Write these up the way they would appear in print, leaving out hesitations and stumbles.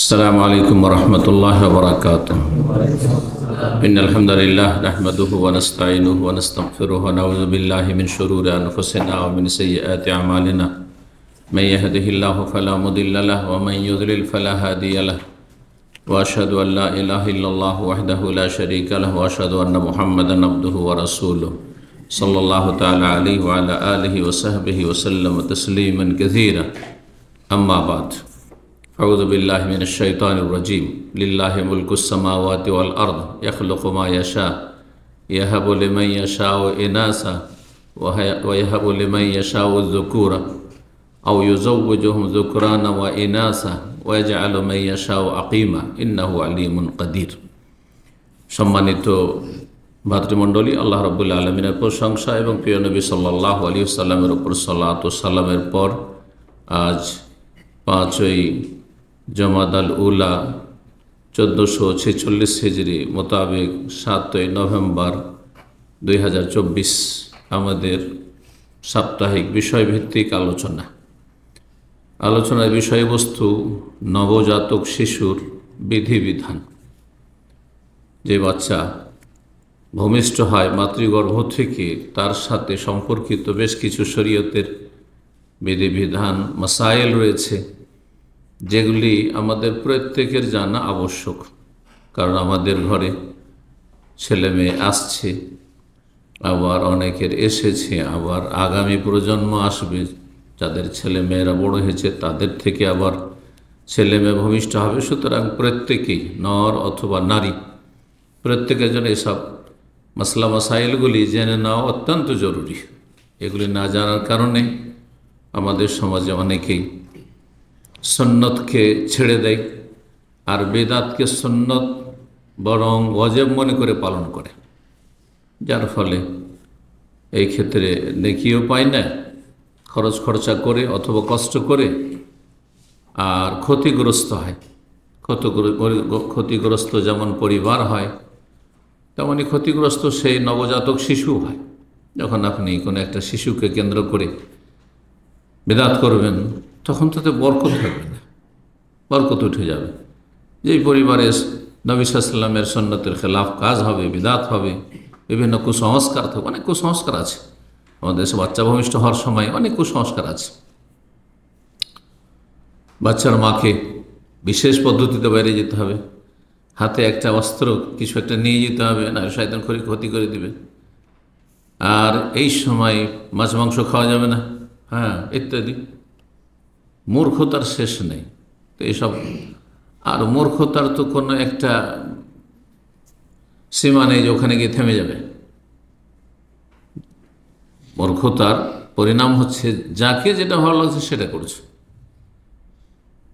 السلام عليكم ورحمة الله وبركاته. إن الحمد لله نحمده ونستعينه ونستغفره ونعوذ بالله من شرور أنفسنا ومن سيئات أعمالنا. من يهده الله فلا مضل له ومن يضلل فلا هادي له. وأشهد أن لا إله إلا الله وحده لا شريك له وأشهد أن محمدا عبده ورسوله صلى الله تعالى عليه وعلى آله وصحبه وسلم تسليما كثيرا. أما بعد، أعوذ بالله من الشيطان الرجيم. لله ملك السماوات والأرض يخلق ما يشاء يهب لمن يشاء إناثا ويهب لمن يشاء الذكور أو يزوجهم ذكرانا وإناثا ويجعل من يشاء عقيما إنه عليم قدير. সম্মানিত ভাতৃমণ্ডলী, আল্লাহ রাব্বুল আলামিনের প্রশংসা এবং প্রিয় নবী সাল্লাল্লাহু আলাইহি ওয়াসাল্লামের উপর সালাত ও সালামের পর আজ 5ই জমাদাল উলা 1446 হিজরি মোতাবেক 7ই নভেম্বর 2024 আমাদের সাপ্তাহিক বিষয়ভিত্তিক আলোচনার বিষয়বস্তু নবজাতক শিশুর বিধিবিধান। যে বাচ্চা ভূমিষ্ঠ হয় মাতৃগর্ভ থেকে, তার সাথে সম্পর্কিত বেশ কিছু শরীয়তের বিধিবিধান মাসাইল রয়েছে, যেগুলি আমাদের প্রত্যেকের জানা আবশ্যক। কারণ আমাদের ঘরে ছেলে মেয়ে আসছে, আবার অনেকের এসেছে, আবার আগামী প্রজন্ম আসবে, যাদের ছেলে মেয়েরা বড় হয়েছে তাদের থেকে আবার ছেলে মেয়ে ভূমিষ্ঠ হবে। সুতরাং প্রত্যেকেই, নর অথবা নারী, প্রত্যেকের জন্য এসব মাসলা মাসাইলগুলি জেনে নেওয়া অত্যন্ত জরুরি। এগুলি না জানার কারণে আমাদের সমাজে অনেকেই সুন্নতকে ছেড়ে দেয়, আর বেদাতকে সুন্নত বরং ওয়াজিব মনে করে পালন করে, যার ফলে এই ক্ষেত্রে নেকিও পায় না, খরচা করে অথবা কষ্ট করে, আর ক্ষতিগ্রস্ত হয়। ক্ষতিগ্রস্ত যেমন পরিবার হয়, তেমনই ক্ষতিগ্রস্ত সেই নবজাতক শিশু হয়। যখন আপনি কোনো একটা শিশুকে কেন্দ্র করে বিদআত করবেন, তখন তাতে বরকত থাকবে না, বরকত উঠে যাবে। যেই পরিবারে নবী সাল্লাল্লাহু আলাইহি ওয়াসাল্লামের সুন্নতের খেলাফ কাজ হবে, বিদআত হবে, বিভিন্ন কুসংস্কার থাকবে। অনেক কুসংস্কার আছে আমাদের দেশে, বাচ্চা ভূমিষ্ঠ হওয়ার সময় অনেক কুসংস্কার আছে। বাচ্চার মাকে বিশেষ পদ্ধতিতে বাইরে যেতে হবে, হাতে একটা অস্ত্র কিছু একটা নিয়ে যেতে হবে, না শয়তান ক্ষতি করে দিবে। আর এই সময় মাছ মাংস খাওয়া যাবে না, ইত্যাদি। মূর্খতার শেষ নেই তো এসব। আর মূর্খতার তো কোনো একটা সীমা নেই যে ওখানে গিয়ে থেমে যাবে। মূর্খতার পরিণাম হচ্ছে যাকে যেটা ভালো লাগছে সেটা করছে,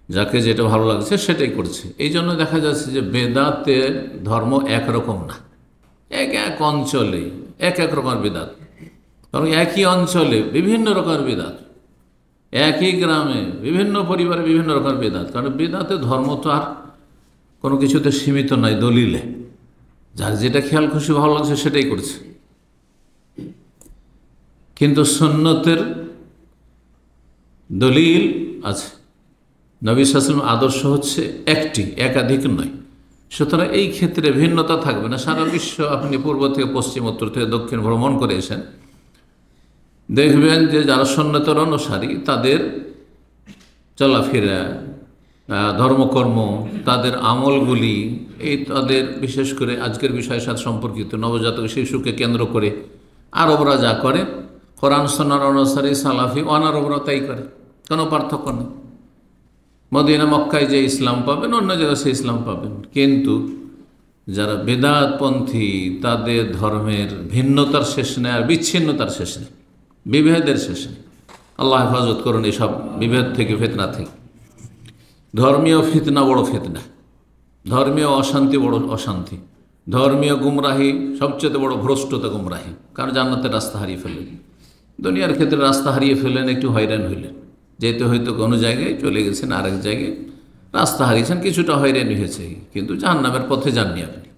যাকে যেটা ভালো লাগছে সেটাই করছে। এই জন্য দেখা যাচ্ছে যে বেদাতের ধর্ম একরকম না, এক এক অঞ্চলে এক এক রকমের বেদাত, কারণ একই অঞ্চলে বিভিন্ন রকমের বেদাত, একই গ্রামে বিভিন্ন পরিবারে বিভিন্ন রকমের বেদাত। কারণ বেদাতের ধর্ম তো আর কোনো কিছুতে সীমিত নয়, দলিলে যার যেটা খেয়াল খুশি ভালো লাগছে সেটাই করছে। কিন্তু সুন্নতের দলিল আছে, নবী সাল্লাল্লাহু আলাইহি ওয়াসাল্লাম আদর্শ হচ্ছে একটি, একাধিক নয়। সুতরাং এই ক্ষেত্রে ভিন্নতা থাকবে না। সারা বিশ্ব আপনি পূর্ব থেকে পশ্চিম, উত্তর থেকে দক্ষিণ ভ্রমণ করে এসেন, দেখবেন যে যারা সুন্নতের অনুসারী, তাদের চলাফেরা, ধর্মকর্ম, তাদের আমলগুলি, এই তাদের বিশেষ করে আজকের বিষয়ের সাথে সম্পর্কিত নবজাতক শিশুকে কেন্দ্র করে আরবরা যা করে, কোরআন সুন্নাহর অনুসারী সালাফি অনারবরা তাই করে, কোনো পার্থক্য নেই। মদিনা মক্কায় যে ইসলাম পাবেন, অন্য জায়গায় সে ইসলাম পাবেন। কিন্তু যারা বেদাতপন্থী, তাদের ধর্মের ভিন্নতার শেষ নেই, আর বিচ্ছিন্নতার শেষ নেই, বিভেদের শেষ নেই। আল্লাহ হেফাজত করুন এসব বিভেদ থেকে, ফিতনা থেকে। ধর্মীয় ফিতনা বড় ফিতনা, ধর্মীয় অশান্তি বড় অশান্তি, ধর্মীয় গুমরাহি সবচেয়ে বড় ভ্রষ্টতা, গুমরাহি। কারণ জান্নাতের রাস্তা হারিয়ে ফেললেন, দুনিয়ার ক্ষেত্রে রাস্তা হারিয়ে ফেললেন, একটু হয়রান হইলেন, যেতে হয়তো কোনো জায়গায় চলে গেছেন, আরেক জায়গায় রাস্তা হারিয়েছেন, কিছুটা হয়রানি হয়েছে, কিন্তু জাহান্নামের পথে যাননি। আপনি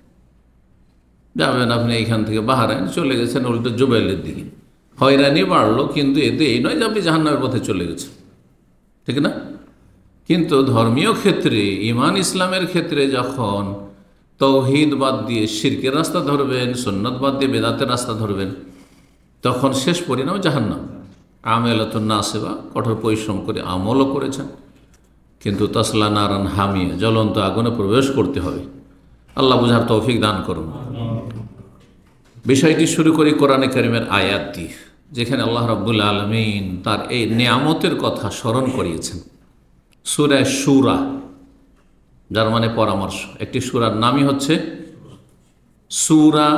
যাবেন, আপনি এইখান থেকে বাহারাইন চলে গেছেন উল্টো জুবাইলের দিকে, হয়রানি বাড়লো, কিন্তু এতে এই নয় যে আপনি জাহান্নামের পথে চলে গেছেন, ঠিক না? কিন্তু ধর্মীয় ক্ষেত্রে ঈমান ইসলামের ক্ষেত্রে যখন তৌহিদ বাদ দিয়ে শিরকের রাস্তা ধরবেন, সুন্নাত বাদ দিয়ে বেদাতের রাস্তা ধরবেন, তখন শেষ পরিণাম জাহান্নাম। আমেলাতুন নাসিবা, কঠোর পরিশ্রম করে আমলও করেছেন, কিন্তু তাসলা নারান হামিয়া, জ্বলন্ত আগুনে প্রবেশ করতে হবে। আল্লাহ বুঝার তৌফিক দান করুন। বিষয়টি শুরু করি কোরআনে কারিমের আয়াত দিয়ে, যেখানে আল্লাহ রাব্বুল আলামিন তার এই নিয়ামতের কথা স্মরণ করিয়েছেন। সূরা শুরা, যার মানে পরামর্শ। একটি সূরার নামই হচ্ছে সূরা,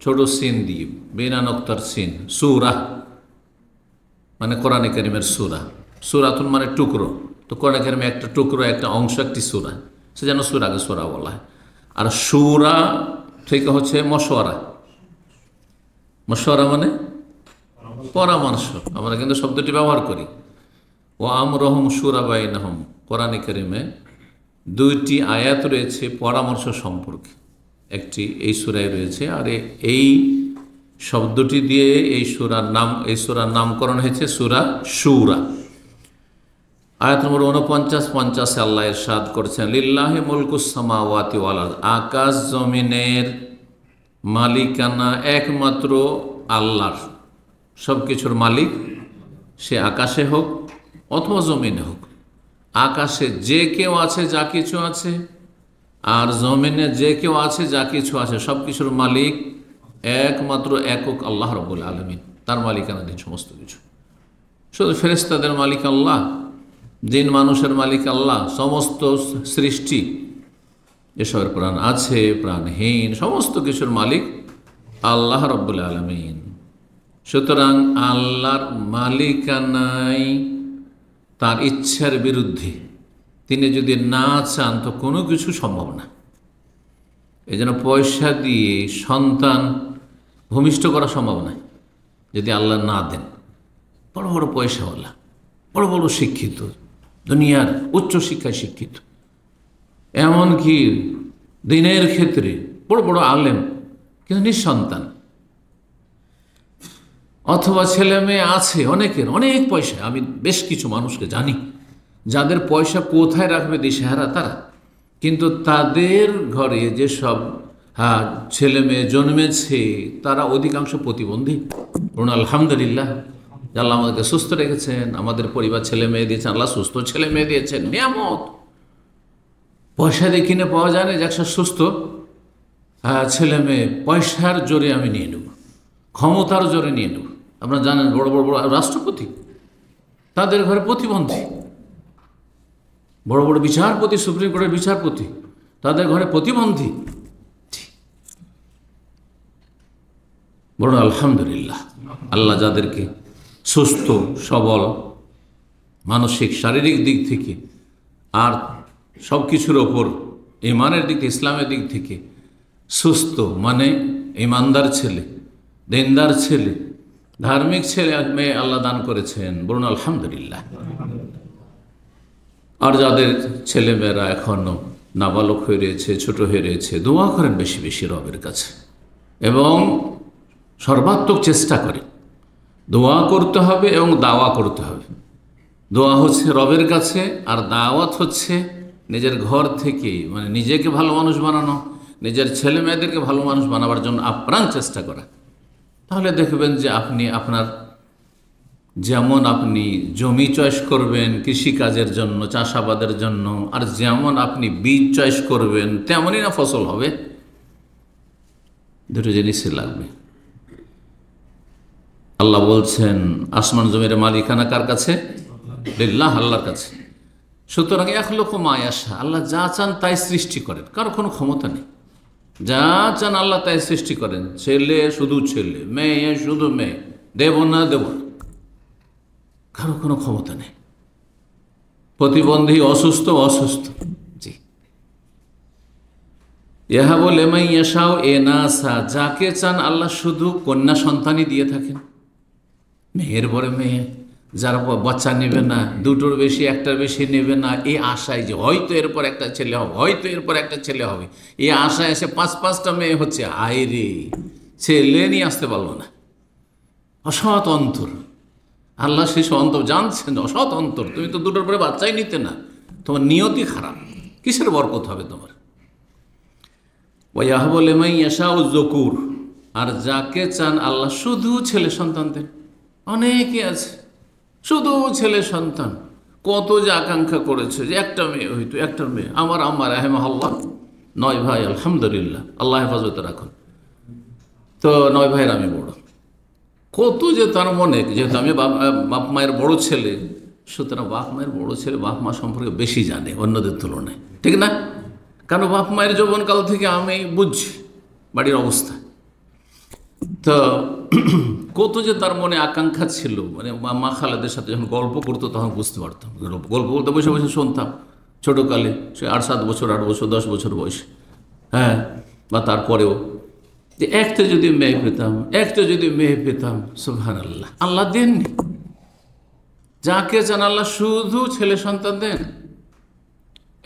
ছোট সিন দিয়ে, বিনা নক্তার সিন, সূরা মানে কোরআনে কারিমের সূরা। সূরাতুন মানে টুকরো, তো কোরআনে কারিমে একটা টুকরো, একটা অংশ, একটি সূরা, সেজন্য সূরাকে সূরা বলা হয়। আর শুরা থেকে হচ্ছে মশওয়ারা। মশওয়ারা মানে পরামর্শ, আমরা কিন্তু শব্দটি ব্যবহার করি। ও আমরহম শুরা বাইনহম, কোরআনে কারিমে দুইটি আয়াত রয়েছে পরামর্শ সম্পর্কে। একটি এই সূরায় রয়েছে, আর এই শব্দটি দিয়ে এই সূরার নামকরণ হয়েছে সূরা শুরা। আয়াত নম্বর 49-50 আল্লাহ ইরশাদ করেছেন, লিল্লাহি মুলকুস সামাওয়াতি ওয়াল আরদ, আকাশ জমিনের মালিকানা একমাত্র আল্লাহর। সব কিছুর মালিক সে আকাশে হোক অথবা জমিনে হোক। আকাশে যে কেউ আছে, যা কিছু আছে, আর জমিনে যে কেউ আছে, যা কিছু আছে, সব কিছুর মালিক একমাত্র একক আল্লাহ রাব্বুল আলামিন। তার মালিকানাধীন সমস্ত কিছু। শুধু ফেরেশতাদের মালিক আল্লাহ, জিন মানুষের মালিক আল্লাহ, সমস্ত সৃষ্টি, এসবের প্রাণ আছে, প্রাণহীন, সমস্ত কিছুর মালিক আল্লাহ রাব্বুল আলামিন। সুতরাং আল্লাহর মালিকানায় তার ইচ্ছার বিরুদ্ধে তিনি যদি না চান তো কোনো কিছু সম্ভব না। এই জন্য পয়সা দিয়ে সন্তান ভূমিষ্ঠ করা সম্ভব নয় যদি আল্লাহ না দেন। বড় বড় পয়সাওয়ালা, বড় বড় শিক্ষিত, দুনিয়ার উচ্চ শিক্ষায় শিক্ষিত, এমনকি দিনের ক্ষেত্রে বড় বড় আলেম, কিন্তু নিঃসন্তান। অথবা ছেলে মেয়ে আছে অনেকের, অনেক পয়সা। আমি বেশ কিছু মানুষকে জানি যাদের পয়সা কোথায় রাখবে দিশেহারা তারা, কিন্তু তাদের ঘরে যেসব ছেলে মেয়ে জন্মেছে তারা অধিকাংশ প্রতিবন্ধী। বলুন আলহামদুলিল্লাহ, আল্লাহ আমাদেরকে সুস্থ রেখেছেন, আমাদের পরিবার ছেলে মেয়ে দিয়েছেন, আল্লাহ সুস্থ ছেলে মেয়ে দিয়েছেন, নিয়ামত। পয়সা দিয়ে কিনে পাওয়া যায় না যে একটা সুস্থ ছেলে মেয়ে পয়সার জোরে আমি নিয়ে নেব, ক্ষমতার জোরে নিয়ে নেব। আপনারা জানেন বড় বড় বড় রাষ্ট্রপতি, তাদের ঘরে প্রতিবন্ধী। বড় বড় বিচারপতি, সুপ্রিম কোর্টের বিচারপতি, তাদের ঘরে প্রতিবন্ধী। বড় আলহামদুলিল্লাহ, আল্লাহ যাদেরকে সুস্থ সবল মানসিক শারীরিক দিক থেকে আর সব কিছুর ওপর ইমানের দিক থেকে, ইসলামের দিক থেকে সুস্থ, মানে ইমানদার ছেলে, দিনদার ছেলে, ধার্মিক ছেলে মেয়ে আল্লাহ দান করেছেন, বলুন আলহামদুলিল্লাহ। আর যাদের ছেলেমেয়েরা এখনও নাবালক হয়ে রয়েছে, ছোট হয়ে রয়েছে, দোয়া করেন বেশি বেশি রবের কাছে, এবং সর্বাত্মক চেষ্টা করেন। দোয়া করতে হবে এবং দাওয়া করতে হবে। দোয়া হচ্ছে রবের কাছে, আর দাওয়াত হচ্ছে নিজের ঘর থেকে, মানে নিজেকে ভালো মানুষ বানানো, নিজের ছেলে মেয়েদেরকে ভালো মানুষ বানাবার জন্য আপ্রাণ চেষ্টা করা। তাহলে দেখবেন যে আপনার যেমন আপনি জমি চয়েস করবেন কৃষিকাজের জন্য, চাষাবাদের জন্য, আর যেমন আপনি বীজ চয়েস করবেন তেমনই না ফসল হবে। দুটো জিনিসই লাগবে। আল্লাহ বলছেন আসমান জমির মালিকানা কার কাছে? লিল্লাহ, আল্লাহর কাছে। সুতরাং ইয়াখলুকু মা ইয়াশা, আল্লাহ যা চান তাই সৃষ্টি করেন, কারো কোনো ক্ষমতা নেই। যা চান আল্লাহ তাই সৃষ্টি করেন। ছেলে শুধু ছেলে, মেয়ে শুধু মেয়ে, দেব না দেব না, কারো কোনো ক্ষমতা নেই। প্রতিবন্ধী, অসুস্থ অসুস্থ, জি। ইহা বলে মাই ইয়াশাও এনাসা, যাকে চান আল্লাহ শুধু কন্যা সন্তানই দিয়ে থাকেন। মেয়ের পরে মেয়ে, যারা বাচ্চা নেবে না, দুটোর বেশি একটার বেশি নেবে না, এই আশায় যে হয়তো এরপর একটা ছেলে হবে, হয়তো এরপর একটা ছেলে হবে, এই আশায় এসে পাঁচটা মেয়ে হচ্ছে। আয় রে, ছেলে নিয়ে আসতে পারলো না। অসৎ অন্তর, আল্লাহ শিশু অন্তর জানছেন, অসৎ অন্তর। তুমি তো দুটোর পরে বাচ্চাই নিতে না, তোমার নিয়তি খারাপ, কিসের বরকত হবে তোমার? ওয়াহব লিমান ইয়াশাউ যুকুর, আর যাকে চান আল্লাহ শুধু ছেলে সন্তান দেন। অনেকে আছে শুধু ছেলে সন্তান, কত যে আকাঙ্ক্ষা করেছে যে একটা মেয়ে হইতো, একটা মেয়ে। আমার আম্মা রাহিমাহুল্লাহ 9 ভাই, আলহামদুলিল্লাহ, আল্লাহ হেফাজতে রাখুন। তো 9 ভাইয়ের আমি বড়। কত যে তার মনে, যেহেতু আমি বাপ মায়ের বড় ছেলে, সুতরাং বাপ মায়ের বড় ছেলে বাপ মা সম্পর্কে বেশি জানে অন্যদের তুলনায়, ঠিক না? কারণ বাপ মায়ের যৌবনকাল থেকে আমি বুঝছি বাড়ির অবস্থা। তো কত যে তার মনে আকাঙ্ক্ষা ছিল, মানে মা খালেদের সাথে যখন গল্প করতো তখন বুঝতে পারতাম। গল্প বলতে বসে বসে শুনতাম ছোটোকালে, সে 8-7 বছর, 8 বছর, 10 বছর বয়সে, হ্যাঁ, বা তারপরেও, যে একটা যদি মেয়ে পেতাম, একটা যদি মেয়ে পেতাম। সুবহানাল্লাহ, আল্লাহ দেননি। যাকে চান আল্লাহ শুধু ছেলে সন্তান দেন।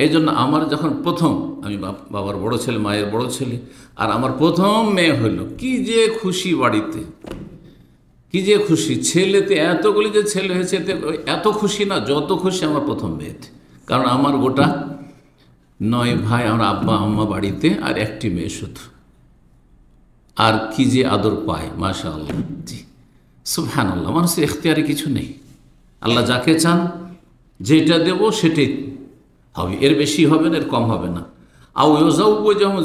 এই জন্য আমার যখন প্রথম, আমি বাবার বড় ছেলে, মায়ের বড় ছেলে, আর আমার প্রথম মেয়ে হইল, কি যে খুশি বাড়িতে, কি যে খুশি। ছেলেতে এতগুলি যে ছেলে হয়েছে, এত খুশি না যত খুশি আমার প্রথম মেয়েতে। কারণ আমার গোটা 9 ভাই, আমার আব্বা আম্মা বাড়িতে, আর একটি মেয়ে শুধু। আর কি যে আদর পায়, মাশাআল্লাহ। জি, সুবহানাল্লাহ। মানুষের এখতিয়ারে কিছু নেই। আল্লাহ যাকে চান যেটা দেব সেটাই হবে, এর বেশি হবে না, এর কম হবে না।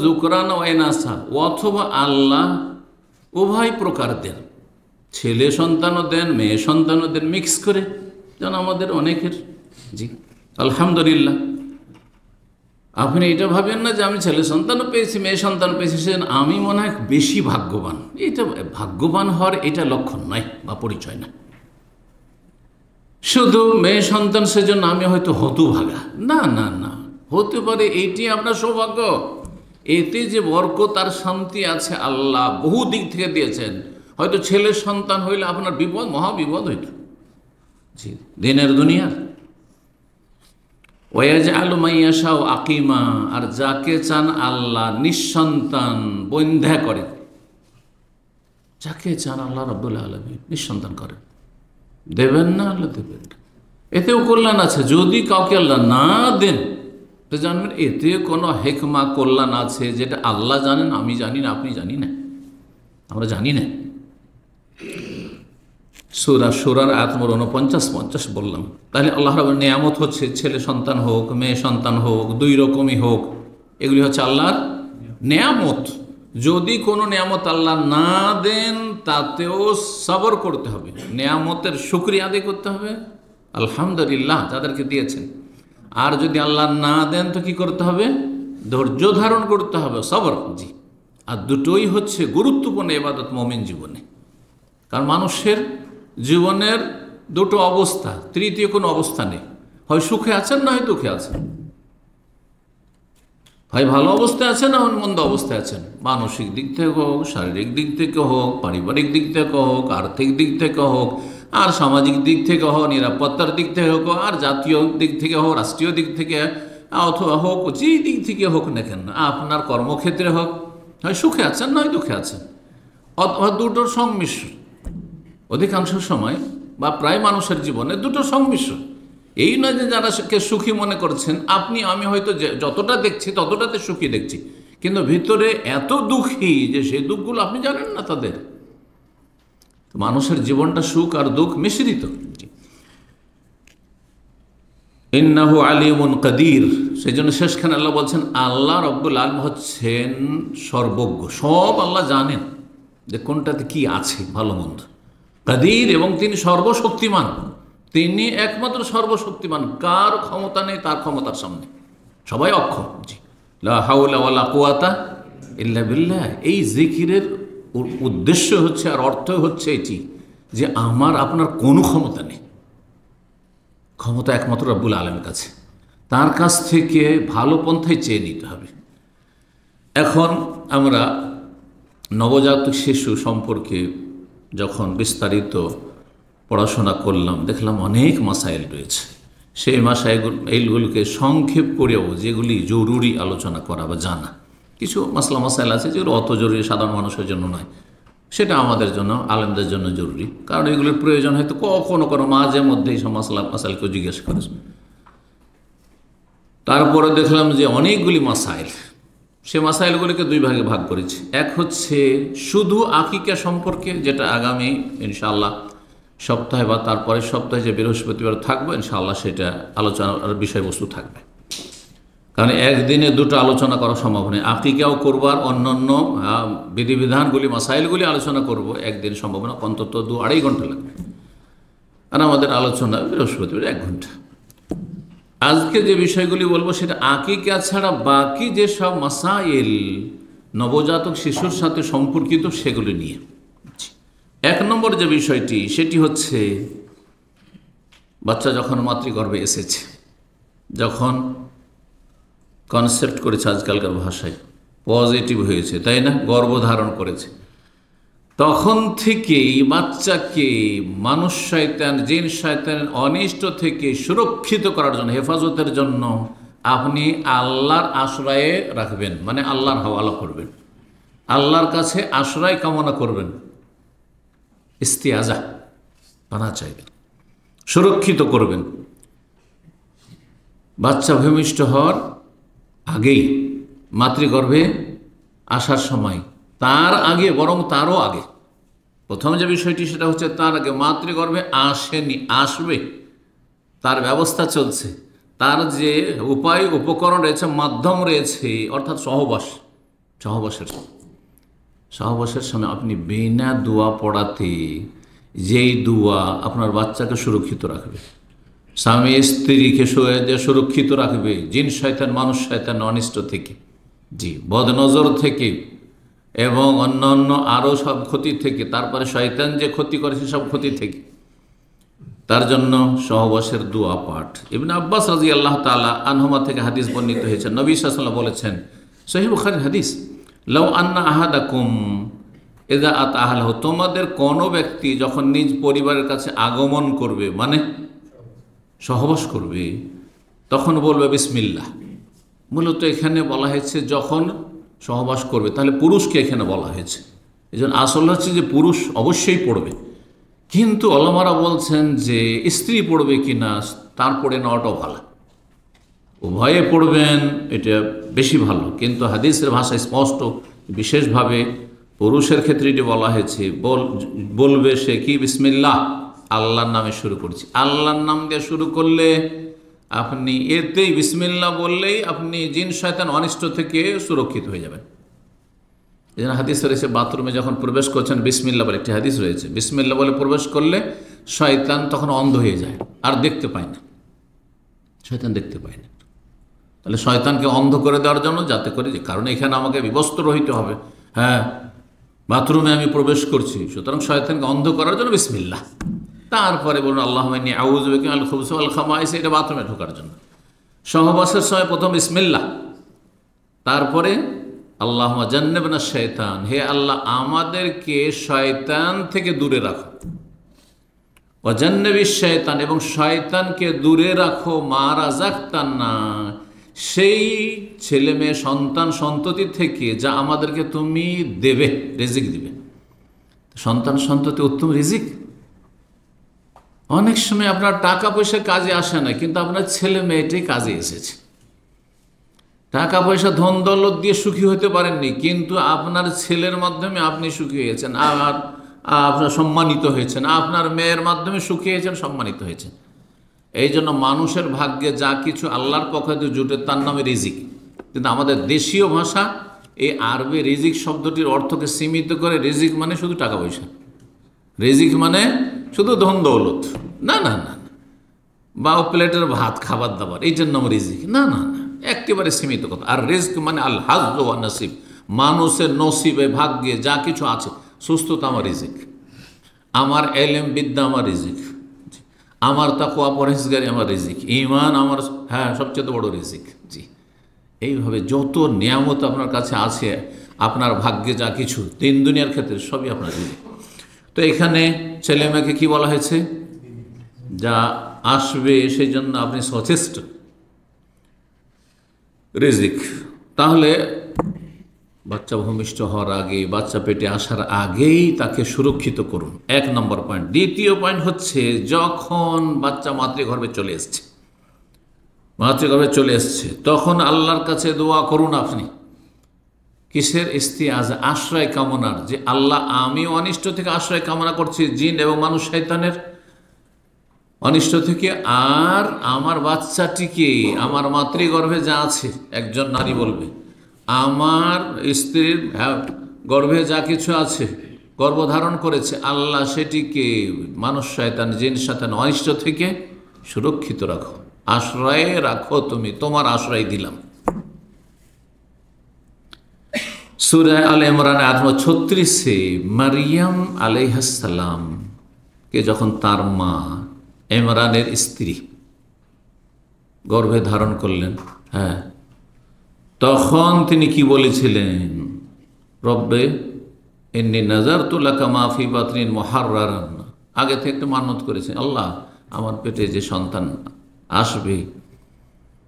যুকরান ওয়া ইনাসা, অথবা আল্লাহ উভয় প্রকার দেন, ছেলে সন্তানও দেন, মেয়ে সন্তানও দেন, মিক্স করে, যেন আমাদের অনেকের। জি, আলহামদুলিল্লাহ। আপনি এটা ভাবেন না যে আমি ছেলে সন্তানও পেয়েছি, মেয়ে সন্তান পেয়েছি, সে আমি মনে হয় বেশি ভাগ্যবান। এটা ভাগ্যবান হওয়ার এটা লক্ষণ নয় বা পরিচয় না। শুধু মেয়ে সন্তান সেজন্য আমি হয়তো হতভাগা, না না না, হতে পারে এইটি আপনার সৌভাগ্য। এতে যে বরকত আর শান্তি আছে আল্লাহ বহু দিক থেকে দিয়েছেন। হয়তো ছেলে সন্তান হইলে আপনার বিপদ, মহাবিপদ হইত, জি, দিনের দুনিয়ার। ওয়াজআলু মান ইয়াশাউ আকিমা, আর যাকে চান আল্লাহ নিঃসন্তান বন্ধ্যা করেন। যাকে চান আল্লাহ রাব্বুল আলামিন নিঃসন্তান করেন, দেবেন না, আল্লাহ দেবেন না। এতেও কল্যাণ আছে। যদি কাউকে আল্লাহ না দেন তো জানবেন এতে কোনো হেকমা, কল্যাণ আছে, যেটা আল্লাহ জানেন, আমি জানি না, আপনি জানি না, আমরা জানি না। সূরার আয়াত নম্বর 49-50 বললাম। তাহলে আল্লাহ রাব্বুল নিয়ামত হচ্ছে ছেলে সন্তান হোক, মেয়ে সন্তান হোক, 2 রকমই হোক, এগুলি হচ্ছে আল্লাহর নিয়ামত। যদি কোনো নিয়ামত আল্লাহ না দেন তাতেও সবর করতে হবে, নিয়ামতের শুকরিয়া আদায় করতে হবে, আলহামদুলিল্লাহ যাদেরকে দিয়েছেন। আর যদি আল্লাহ না দেন তো কি করতে হবে? ধৈর্য ধারণ করতে হবে, সবর। জি, আর দুটোই হচ্ছে গুরুত্বপূর্ণ ইবাদত মুমিন জীবনে। কারণ মানুষের জীবনের 2টো অবস্থা, তৃতীয় কোনো অবস্থা নেই। হয় সুখে আছেন, না হয় দুঃখে আছেন, হয় ভালো অবস্থায় আছেন, না মন্দ অবস্থায় আছেন। মানসিক দিক থেকে হোক, শারীরিক দিক থেকে হোক, পারিবারিক দিক থেকে হোক, আর্থিক দিক থেকে হোক, আর সামাজিক দিক থেকে হোক, নিরাপত্তার দিক থেকে হোক, আর জাতীয় দিক থেকে হোক, রাষ্ট্রীয় দিক থেকে অথবা হোক, যে দিক থেকে হোক না কেন, আপনার কর্মক্ষেত্রে হোক, হয় সুখে আছেন, নয় দুঃখে আছেন, অথবা দুটোর সংমিশ্রণ। অধিকাংশ সময় বা প্রায় মানুষের জীবনে দুটোর সংমিশ্রণ। এই নয় যে যারা সুখী মনে করছেন আপনি, আমি হয়তো যতটা দেখছি ততটাতে সুখী দেখছি, কিন্তু ভিতরে এত দুঃখী যে সেই দুঃখগুলো আপনি জানেন না তাদের। মানুষের জীবনটা সুখ আর দুঃখ মিশ্রিত। ইন্নাহু আলিমুন কাদির, সেই জন্য শেষখানে আল্লাহ বলছেন আল্লাহ রব্বুল আলামিন হচ্ছেন সর্বজ্ঞ, সব আল্লাহ জানেন যে কোনটাতে কি আছে, ভালো মন্দ। কাদির, এবং তিনি সর্বশক্তিমান, তিনি একমাত্র সর্বশক্তিমান, কার ক্ষমতা নেই তার ক্ষমতার সামনে, সবাই অক্ষম। জি, লা হাওলা ওয়ালা কুওয়াতা ইল্লা বিল্লাহ। এই জিকিরের উদ্দেশ্য হচ্ছে আর অর্থ হচ্ছে এটি যে আমার আপনার কোনো ক্ষমতা নেই, ক্ষমতা একমাত্র রব্বুল আলামিনের কাছে, তার কাছ থেকে ভালো পন্থায় চেয়ে নিতে হবে। এখন আমরা নবজাতক শিশু সম্পর্কে যখন বিস্তারিত পড়াশোনা করলাম, দেখলাম অনেক মাসাইল রয়েছে। সেই এইগুলোকে সংক্ষেপ করেও যেগুলি জরুরি আলোচনা করা বা জানা, কিছু মাসলা মাসাইল আছে যেগুলো অত জরুরি সাধারণ মানুষের জন্য নয়, সেটা আমাদের জন্য, আলেমদের জন্য জরুরি। কারণ এগুলোর প্রয়োজন হয়তো কখনো কোনো মাঝে মধ্যে এইসব মাসাইলকেও জিজ্ঞেস করে। তারপরে দেখলাম যে অনেকগুলি মাসাইল, সে মাসাইলগুলিকে দুই ভাগে ভাগ করেছি। এক হচ্ছে শুধু আকিকা সম্পর্কে, যেটা আগামী ইনশাআল্লাহ সপ্তাহে বা তারপরের সপ্তাহে যে বৃহস্পতিবার থাকবে ইনশাআল্লাহ সেটা আলোচনার বিষয়বস্তু থাকবে, কারণ একদিনে দুটো আলোচনা করা সম্ভব নয়। আকিকাও করবার অন্যান্য বিধিবিধানগুলি মাসাইলগুলি আলোচনা করব, একদিন সম্ভব না, অন্তত 2-2.5 ঘন্টা লাগবে। আর আমাদের আলোচনা বৃহস্পতিবার 1 ঘন্টা। আজকে যে বিষয়গুলি বলবো সেটা আকিকা ছাড়া বাকি যেসব মাসাইল নবজাতক শিশুর সাথে সম্পর্কিত সেগুলি নিয়ে। 1 নম্বর যে বিষয়টি সেটি হচ্ছে বাচ্চা যখন মাতৃগর্ভে এসেছে, যখন কনসেপ্ট করেছে আজকালকার ভাষায়, পজিটিভ হয়েছে, তাই না, গর্ভধারণ করেছে, তখন থেকেই বাচ্চাকে মানুষ শয়তান, জিন শয়তান অনিষ্ট থেকে সুরক্ষিত করার জন্য, হেফাজতের জন্য আপনি আল্লাহর আশ্রয়ে রাখবেন, মানে আল্লাহর হাওয়ালা করবেন, আল্লাহর কাছে আশ্রয় কামনা করবেন, ইস্তিয়াজা পানা চাইবেন, সুরক্ষিত করবেন। বাচ্চা ভূমিষ্ঠ হওয়ার আগেই, মাতৃগর্ভে আসার সময়, তার আগে, বরং তারও আগে, প্রথম যে বিষয়টি সেটা হচ্ছে তার আগে, মাতৃগর্ভে আসেনি, আসবে, তার ব্যবস্থা চলছে, তার যে উপায় উপকরণ রয়েছে, মাধ্যম রয়েছে, অর্থাৎ সহবাসের সময় আপনি বিনা দোয়া পড়াতে যেই দোয়া আপনার বাচ্চাকে সুরক্ষিত রাখবে, স্বামী স্ত্রীকে সুরক্ষিত রাখবে জিন শয়তান, মানুষ শয়তান অনিষ্ট থেকে, জি, বদনজর থেকে এবং অন্যান্য আরও সব ক্ষতি থেকে, তারপরে শয়তান যে ক্ষতি করে সেসব ক্ষতি থেকে, তার জন্য সহবাসের দোয়া পাঠ। ইবনে আব্বাস রাদিয়াল্লাহু তাআলা আনহুমা থেকে হাদিস বর্ণিত হয়েছে, নবী সাল্লাল্লাহু আলাইহি ওয়াসাল্লাম বলেছেন, সহিহ বুখারীর হাদিস, লাউ আন্না আহাদাকুম ইযা আতা আহলাহু, তোমাদের কোনো ব্যক্তি যখন নিজ পরিবারের কাছে আগমন করবে, মানে সহবাস করবে, তখন বলবে বিসমিল্লাহ। মূলত এখানে বলা হয়েছে যখন সহবাস করবে, তাহলে পুরুষকে এখানে বলা হয়েছে, এই জন্য আসল হচ্ছে যে পুরুষ অবশ্যই পড়বে, কিন্তু ওলামারা বলছেন যে স্ত্রী পড়বে কিনা তার পড়ে নেওয়াটাও ভালো, উভয়ে পড়বেন এটা বেশি ভালো, কিন্তু হাদিসের ভাষায় স্পষ্ট বিশেষভাবে পুরুষের ক্ষেত্রে এটি বলা হয়েছে, বলবে সে কি, বিসমিল্লাহ, আল্লাহর নামে শুরু করছি। আল্লাহর নাম দিয়ে শুরু করলে আপনি এতেই বিসমিল্লাহ বললেই আপনি জিন শয়তান অনিষ্ট থেকে সুরক্ষিত হয়ে যাবেন। এই জন্য হাদিস রয়েছে বাথরুমে যখন প্রবেশ করছেন বিসমিল্লাহ বলে, একটি হাদিস রয়েছে, বিসমিল্লাহ বলে প্রবেশ করলে শয়তান তখন অন্ধ হয়ে যায়, আর দেখতে পায় না, শয়তান দেখতে পায় না। তাহলে শয়তানকে অন্ধ করে দেওয়ার জন্য, যাতে করে, যে কারণে এখানে আমাকে বিবস্ত্র হইতে হবে, হ্যাঁ, বাথরুমে আমি প্রবেশ করছি, সুতরাং শয়তানকে অন্ধ করার জন্য বিসমিল্লাহ, তারপরে বলুন আল্লাহুম্মা ইন্নী আউযু বিকা মিনাল খুবুসি ওয়াল খাবাইস, এটা বাথরুমে ঢোকার জন্য। সহবাসের সময় প্রথম বিসমিল্লাহ, তারপরে আল্লাহুম্মা জান্নিবনা শাইতান, হে আল্লাহ আমাদেরকে শয়তান থেকে দূরে রাখো, ওয়া জান্নিবিশ শাইতান, এবং শয়তানকে দূরে রাখো, মা রাযাকতানা, সেই ছেলে মেয়ে সন্তান সন্ততি থেকে যা আমাদেরকে তুমি দেবে, রিজিক দিবে। সন্তান সন্ততি উত্তম রিজিক। অনেক সময় আপনার টাকা পয়সা কাজে আসে না, কিন্তু আপনার ছেলে মেয়েটাই কাজে এসেছে। টাকা পয়সা ধন দৌলত দিয়ে সুখী হতে পারেননি, কিন্তু আপনার ছেলের মাধ্যমে আপনি সুখী হয়েছেন, আর আপনার সম্মানিত হয়েছেন, আপনার মেয়ের মাধ্যমে সুখী হয়েছেন, সম্মানিত হয়েছেন। এই জন্য মানুষের ভাগ্যে যা কিছু আল্লাহর পক্ষ থেকে জুটে তার নামে রিজিক। কিন্তু আমাদের দেশীয় ভাষা এই আরবি রিজিক শব্দটির অর্থকে সীমিত করে, রিজিক মানে শুধু টাকা পয়সা, রিজিক মানে শুধু ধন দৌলত, না না না, বা প্লেটের ভাত, খাবার দাবার, এইটার নাম রিজিক, না না না, একেবারে সীমিত কথা। আর রিজক মানে আল হাজ ওয়া নসিব, মানুষের নসিবে ভাগ্যে যা কিছু আছে, সুস্থতা আমার রিজিক, আমার এলেম বিদ্যা আমার রিজিক, আমার তাকওয়া পরহেজগারি আমার রিজিক, ঈমান আমার, হ্যাঁ, সবচেয়ে বড় রিজিক। জি, এইভাবে যত নিয়ামত আপনার কাছে আছে, আপনার ভাগ্যে যা কিছু তিন দুনিয়ার ক্ষেত্রে সবই আপনার রিজিক। তো এখানে ছেলে মেয়েকে কী বলা হয়েছে, যা আসবে সেই জন্য আপনি সচেষ্ট, রিজিক। তাহলে বাচ্চা ভূমিষ্ঠ হওয়ার আগে, বাচ্চা পেটে আসার আগেই তাকে সুরক্ষিত করুন, 1 নম্বর পয়েন্ট। দ্বিতীয় পয়েন্ট হচ্ছে যখন বাচ্চা মাতৃগর্ভে চলে এসছে, মাতৃগর্ভে চলে এসছে, তখন আল্লাহর কাছে দোয়া করুন আপনি। কিসের? ইস্তিআজা, আশ্রয় কামনার, যে আল্লাহ আমি অনিষ্ট থেকে আশ্রয় কামনা করছি, জিন এবং মানুষ শয়তানের অনিষ্ট থেকে, আর আমার বাচ্চাটিকে, আমার মাতৃগর্ভে যা আছে, একজন নারী বলবে, আমার স্ত্রীর গর্ভে যা কিছু আছে, গর্ভধারণ করেছে, আল্লাহ সেটিকে মানুষ শয়তান, জিন শয়তান অনিষ্ট থেকে সুরক্ষিত রাখো, আশ্রয়ে রাখো, তুমি তোমার আশ্রয় দিলাম। সূরা আলে ইমরান আয়াত 36-এ মারিয়াম আলাইহিস সালাম কে যখন তার মা ইমরানের স্ত্রী গর্ভে ধারণ করলেন, হ্যাঁ, তখন তিনি কি বলেছিলেন? রব্বে ইন্নী নাযারতু লাকা মা ফি বাতনি মুহাররারান। আগে থেকে একটা মান্যত করেছেন, আল্লাহ আমার পেটে যে সন্তান আসবে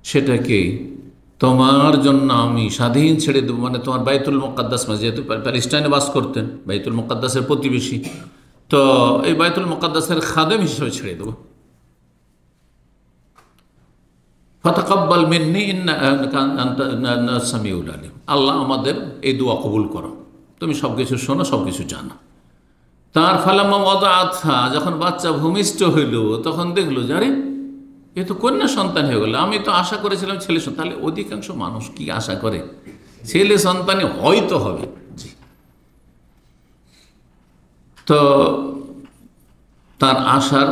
সেটাকে তোমার জন্য আমি স্বাধীন ছেড়ে দেবো, মানে তোমার বাইতুল মুকাদ্দাস, যেহেতু প্যালেস্টাইনে বাস করতেন, বাইতুল মুকাদ্দাসের প্রতিবেশী, তো এই বাইতুল মুকাদ্দাসের খাদেম হিসেবে ছেড়ে দেবো। ফাতাকাব্বাল মিন্নি ইন্নাকা আনতাস সামিউল আলিম। আল্লাহ আমাদের এই দোয়া কবুল করো, তুমি সব কিছু শোনো, সব কিছু জানো। তার ফালাম্মা ওয়াদাআতহা, যখন বাচ্চা ভূমিষ্ঠ হইল, তখন দেখলো যে আরে এ তো কন্যা সন্তান হয়ে গেল, আমি তো আশা করেছিলাম ছেলে সন্তান। তাহলে অধিকাংশ মানুষ কি আশা করে? ছেলে সন্তানে হয়তো হবে। জি, তো তার আশার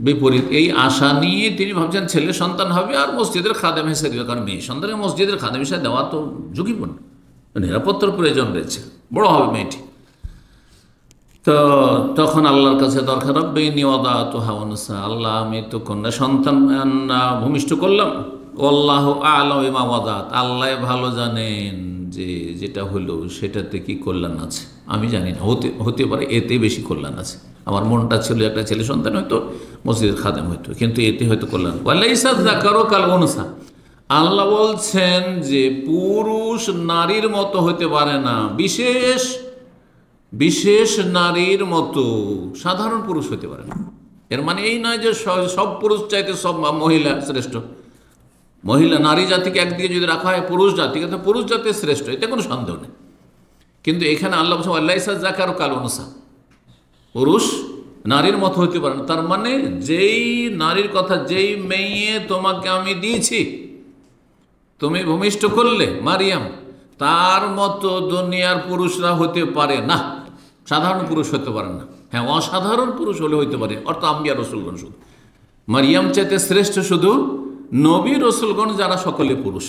বিপরীত, এই আশা নিয়ে তিনি ভাবছেন ছেলে সন্তান হবে আর মসজিদের খাদেম হিসেবে দেবে, কারণ মেয়ে সন্তানের মসজিদের খাদেম হিসেবে দেওয়া তো ঝুঁকিপূর্ণ, নিরাপত্তার প্রয়োজন রয়েছে, বড় হবে মেয়েটি। তো তখন আল্লাহর কাছে দরকার, রব্বি ইন্নী ওয়াদাতুহা উনসা, আল্লাহ আমি তো কন্যা সন্তান ভূমিষ্ঠ করলাম, আল্লাহু আ'লামু বিমা ওয়াদাত, আল্লাহ ভালো জানেন যে যেটা হলো সেটাতে কি কল্যাণ আছে, আমি জানি না, হতে পারে এতে বেশি কল্যাণ আছে। আমার মনটা ছিল একটা ছেলে সন্তান হয়তো, মসজিদের খাদেম হইতো, কিন্তু এতে হয়তো কল্যাণ। ওয়ালাইসা যাকারু কাল উনসা, আল্লাহ বলছেন যে পুরুষ নারীর মতো হতে পারে না, বিশেষ বিশেষ নারীর মতো, সাধারণ পুরুষ হতে পারে না। এর মানে এই নয় যে সব পুরুষ চাইতে সব মহিলা শ্রেষ্ঠ। মহিলা নারী জাতিকে একদিকে যদি রাখা হয় পুরুষ জাতিকে, তো পুরুষ জাতি শ্রেষ্ঠ, এতে কোনো সন্দেহ নেই। কিন্তু এখানে আল্লাহ বলছেন ওয়ালাইসা যাকারু কাল উনসা, পুরুষ নারীর মতো হতে পারে না। তার মানে যেই নারীর কথা, যেই মেয়ে তোমাকে আমি দিয়েছি, তুমি ভূমিষ্ঠ করলে মারিয়াম, তার মতো দুনিয়ার পুরুষরা হতে পারে না, সাধারণ পুরুষ হতে পারে না। হ্যাঁ, অসাধারণ পুরুষ হলে হইতে পারে, অর্থাৎ আম্বিয়া রসুলগণ। শুধু মারিয়াম চাইতে শ্রেষ্ঠ শুধু নবী রসুলগণ, যারা সকলে পুরুষ।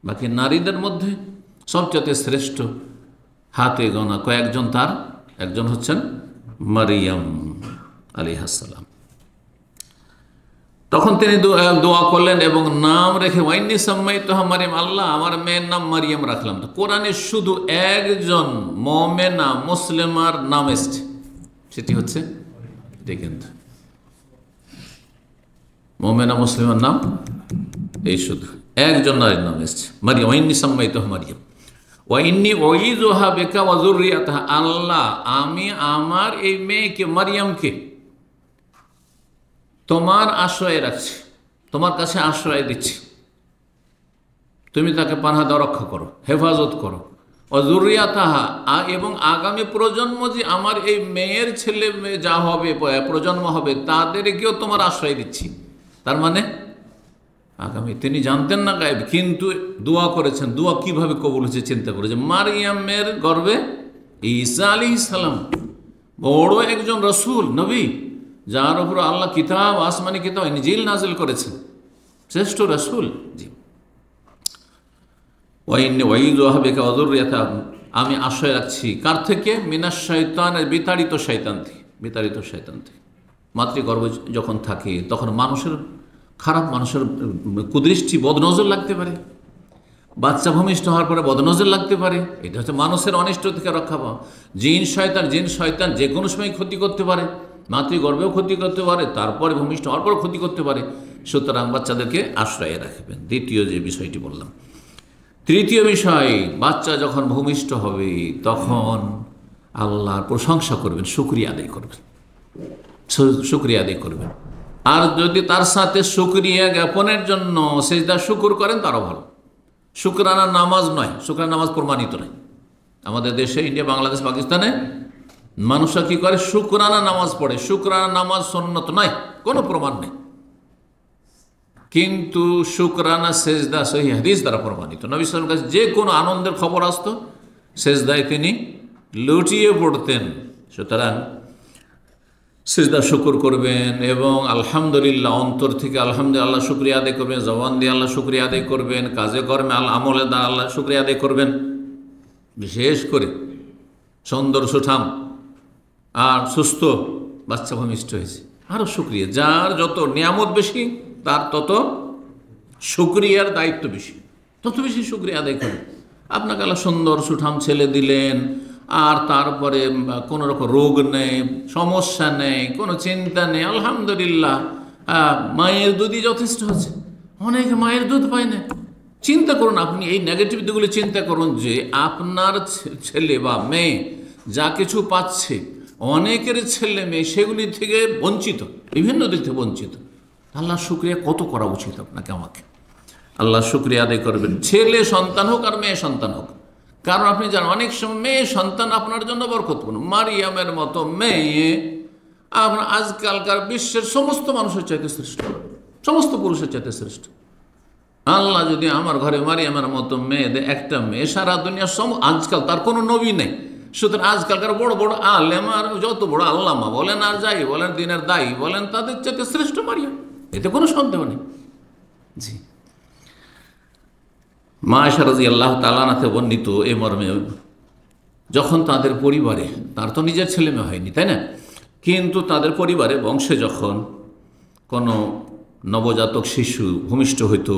বাকি নারীদের মধ্যে সবচেয়ে শ্রেষ্ঠ হাতে গোনা কয়েকজন, তার একজন হচ্ছেন মারিয়াম আলাইহিস সালাম। তখন তিনি দোয়া করলেন এবং নাম রেখে ওয়াইন্নী সাম্মাইতুহা মারিয়াম, আল্লাহ আমার মেয়ের নাম মারিয়াম রাখলাম। তো কোরআনে শুধু একজন মুমিনা মুসলিমার নাম এসছে, সেটি হচ্ছে, দেখেন তো, মুমিনা মুসলিমার নাম এই শুধু একজন নারীর নাম এসছে, মারিয়াম। ওয়াইন্নী সাম্মাইতুহা মারিয়াম ওয়াইন্নী উঈযুহা বিকা ওয়া যুররিয়াতাহা, আল্লাহ আমি আমার এই মেয়েকে মারিয়ামকে তোমার আশ্রয়ে রাখছি, তোমার কাছে আশ্রয় দিচ্ছি, তুমি তাকে পানাহ দাও, রক্ষা করো, হেফাজত করো। অযুরিয়াতাহা, এবং আগামী প্রজন্ম যে আমার এই মেয়ের ছেলে মেয়ে যা হবে, প্রজন্ম হবে, তাদেরকেও তোমার আশ্রয় দিচ্ছি। তার মানে আগামী, তিনি জানতেন না গায়েব, কিন্তু দোয়া করেছেন। দোয়া কিভাবে কবুল হয়েছে চিন্তা করেছে। মারিয়ামের গর্ভে ঈসা আলাইহিস সালাম, বড় একজন রসুল নবী, যার উপর আল্লাহ কিতাব, আসমানি কিতাব ইনজিল নাজিল করেছেন, শ্রেষ্ঠ রসুল। জি, আমি আশ্রয় রাখছি কার থেকে? মিনাশ শয়তানের, বিতাড়িত শয়তান থেকে, বিতাড়িত শয়তান থেকে। মাতৃগর্ভে যখন থাকে তখন মানুষের খারাপ, মানুষের কুদৃষ্টি, বদনজর লাগতে পারে। বাচ্চা ভূমিষ্ঠ হওয়ার পরে বদনজর লাগতে পারে, এটা হচ্ছে মানুষের অনিষ্ট থেকে রক্ষা পাওয়া। জিন শয়তান যে কোনো সময় ক্ষতি করতে পারে, মাতৃগর্ভেও ক্ষতি করতে পারে, তারপরে ভূমিষ্ঠ হওয়ার পর ক্ষতি করতে পারে। সুতরাং বাচ্চাদেরকে আশ্রয়ে রাখবেন, দ্বিতীয় যে বিষয়টি বললাম। তৃতীয় বিষয়, বাচ্চা যখন ভূমিষ্ঠ হবে তখন আল্লাহর প্রশংসা করবেন, শুকরিয়া আদায় করবেন, শুকরিয়া আদায় করবেন। আর যদি তার সাথে শুকরিয়া জ্ঞাপনের জন্য সেজদা শুকুর করেন তারও ভালো। শুকরানা নামাজ নয়, শুকরানা নামাজ প্রমাণিত নয়। আমাদের দেশে, ইন্ডিয়া, বাংলাদেশ, পাকিস্তানে মানুষরা কি করে? শুকরানা নামাজ পড়ে। শুকরানা নামাজ সুন্নত নয়, কোনো প্রমাণ নেই। কিন্তু শুকরানা সেজদা সহিহ হাদিস দ্বারা প্রমাণিত। নবী সাল্লাল্লাহু আলাইহি ওয়াসাল্লামের কাছে যে কোনো আনন্দের খবর আসতো, সেজদায় তিনি লুটিয়ে পড়তেন। সুতরাং সিজদা শুকুর করবেন এবং আলহামদুলিল্লাহ, অন্তর থেকে আলহামদুলিল্লাহ শুকরিয়া আদায় করবেন, জবান দিয়ে আল্লাহ শুকরিয়া আদায় করবেন, কাজে কর্মে আমলে দ্বারা আল্লাহ শুকরিয়া আদায় করবেন। বিশেষ করে সুন্দর সুঠাম আর সুস্থ বাচ্চা ভূমিষ্ঠ হয়েছে, আরও শুকরিয়া। যার যত নিয়ামত বেশি তার তত শুকরিয়ার দায়িত্ব বেশি, তত বেশি শুকরিয়া আদায় করেন। আপনাকে আল্লাহ সুন্দর সুঠাম ছেলে দিলেন, আর তারপরে কোনো রকম রোগ নেই, সমস্যা নেই, কোনো চিন্তা নেই, আলহামদুলিল্লাহ। মায়ের দুধই যথেষ্ট আছে। অনেকে মায়ের দুধ পায় না। চিন্তা করুন, আপনি এই নেগেটিভ দিকগুলো চিন্তা করুন যে আপনার ছেলে বা মেয়ে যা কিছু পাচ্ছে, অনেকের ছেলে মেয়ে সেগুলি থেকে বঞ্চিত, বিভিন্ন দিক থেকে বঞ্চিত। আল্লাহ শুকরিয়া কত করা উচিত আপনাকে আমাকে। আল্লাহ শুকরিয়া আদায় করবেন, ছেলে সন্তান হোক আর মেয়ে সন্তান হোক। কারণ আপনি জানেন, অনেক সময় মেয়ে সন্তান আপনার জন্য বরকতপূর্ণ। মারিয়ামের মতো মেয়ে আপনার আজকালকার বিশ্বের সমস্ত মানুষের চাইতে শ্রেষ্ঠ, সমস্ত পুরুষের চাইতে শ্রেষ্ঠ। আল্লাহ যদি আমার ঘরে মারিয়ামের মতো মেয়ে দেয়, একটা মেয়ে, সারা দুনিয়া আজকাল তার কোনো নবী নেই। সুতরাং আজকালকার বড় বড় আলেম আর যত বড় আল্লামা বলেন আর যাই বলেন, দিনের দায়ী বলেন, তাদের চাইতে শ্রেষ্ঠ মারিয়াম, এতে কোনো সন্দেহ নেই। জি, মা আয়েশা রাদিয়াল্লাহু তাআলা আনহা বর্ণিত এ মর্মে, যখন তাদের পরিবারে, তার তো নিজের ছেলে মেয়ে হয়নি, তাই না, কিন্তু তাদের পরিবারে বংশে যখন কোনো নবজাতক শিশু ভূমিষ্ঠ হইত,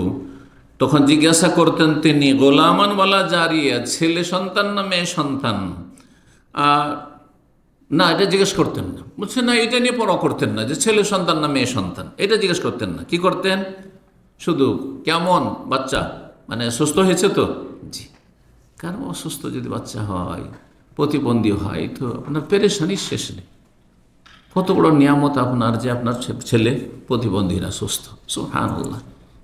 তখন জিজ্ঞাসা করতেন তিনি, গোলামান ওয়ালা জারিয়া, ছেলে সন্তান না মেয়ে সন্তান? না, এটা জিজ্ঞেস করতেন না। বলছে না, এটা নিয়ে পরোয়া করতেন না যে ছেলে সন্তান না মেয়ে সন্তান, এটা জিজ্ঞেস করতেন না। কি করতেন? শুধু কেমন বাচ্চা, মানে সুস্থ হয়েছে তো? জি। কারণ অসুস্থ যদি বাচ্চা হয়, প্রতিবন্ধী হয়, তো আপনার পেরেশানির শেষ নেই। কত বড় নিয়ামত আপনার যে আপনার ছেলে প্রতিবন্ধী না, সুস্থ। সুবহানাল্লাহ।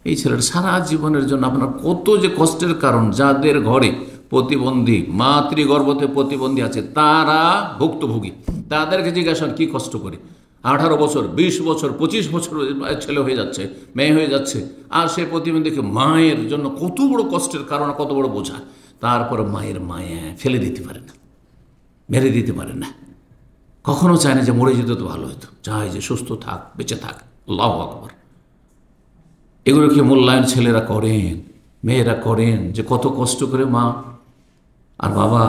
এই ছেলের সারা জীবনের জন্য আপনার কত যে কষ্টের কারণ। যাদের ঘরে প্রতিবন্ধী, মাতৃগর্ভতে প্রতিবন্ধী আছে, তারা ভুক্তভোগী। তাদেরকে জিজ্ঞাসা কি কষ্ট করে, 18 বছর, 20 বছর, 25 বছর ছেলে হয়ে যাচ্ছে, মেয়ে হয়ে যাচ্ছে, আর সে প্রতিবন্ধীকে মায়ের জন্য কত বড় কষ্টের কারণ, কত বড় বোঝা। তারপর মায়ের মায়া ফেলে দিতে পারে না, মেরে দিতে পারে না। কখনো চায় না যে মরে যেত তো ভালো হতো, চায় যে সুস্থ থাক, বেঁচে থাক। আল্লাহু আকবার। এগুলো কি মূল্যায়ন ছেলেরা করেন, মেয়েরা করেন, যে কত কষ্ট করে মা আর বাবা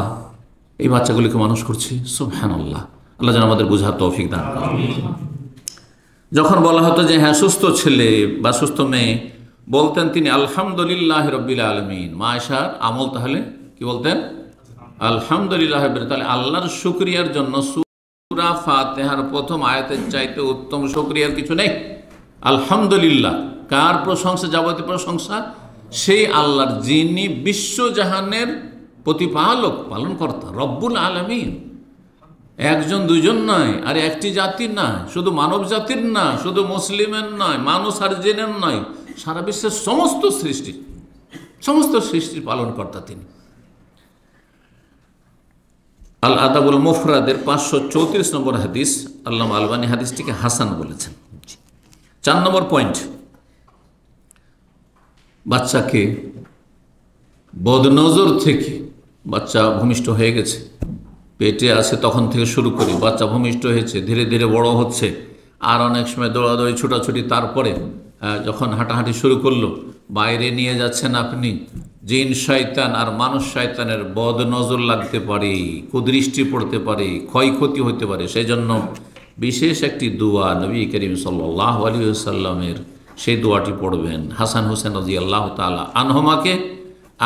এই বাচ্চাগুলিকে মানুষ করছে। সুবহানাল্লাহ। আল্লাহ যেন আমাদের বুঝার তৌফিক দান করেন। যখন বলা হতো যে হ্যাঁ সুস্থ ছেলে বা সুস্থ মেয়ে, বলতেন তিনি আলহামদুলিল্লাহ রাব্বিল আলামিন। মা আয়েশার আমল তাহলে কি বলতেন? আলহামদুলিল্লাহ রাব্বিল। তাহলে আল্লাহর শুকরিয়ার জন্য সূরা ফাতিহার প্রথম আয়াতের চাইতে উত্তম শুকরিয়ার কিছু নেই। আলহামদুলিল্লাহ কার প্রশংসা? যাবতীয় প্রশংসা সেই আল্লাহর, যিনি বিশ্বজাহানের প্রতিপালক, পালনকর্তা, রব্বুল আলামিন। একজন দুইজন নয়, আর একটি জাতির নয়, শুধু মানব জাতির না, শুধু মুসলিমের নয়, মানুষ আর জিনের নয়, সারা বিশ্বের সমস্ত সৃষ্টির পালনকর্তা তিনি। আল আদাবুল মুফরাদের 534 নম্বর হাদিস, আল্লামা আলবানী হাদিসটিকে হাসান বলেছেন। 4 নম্বর পয়েন্ট, বাচ্চাকে বদনজর থেকে, বাচ্চা ভূমিষ্ঠ হয়ে গেছে, পেটে আছে তখন থেকে শুরু করি, বাচ্চা ভূমিষ্ঠ হয়েছে, ধীরে ধীরে বড় হচ্ছে, আর অনেক সময় দৌড়াদৌড়ি ছোটাছুটি, তারপরে যখন হাঁটাহাঁটি শুরু করলো, বাইরে নিয়ে যাচ্ছেন আপনি, জিন শয়তান আর মানুষ শয়তানের বদনজর লাগতে পারে, কুদৃষ্টি পড়তে পারে, ক্ষয়ক্ষতি হতে পারে। সেই জন্য বিশেষ একটি দোয়া নবী করিম সাল্লাল্লাহু আলাইহি ওয়াসাল্লামের, সেই দোয়াটি পড়বেন। হাসান হোসেন রাদিয়াল্লাহু তাআলা আনহুমাকে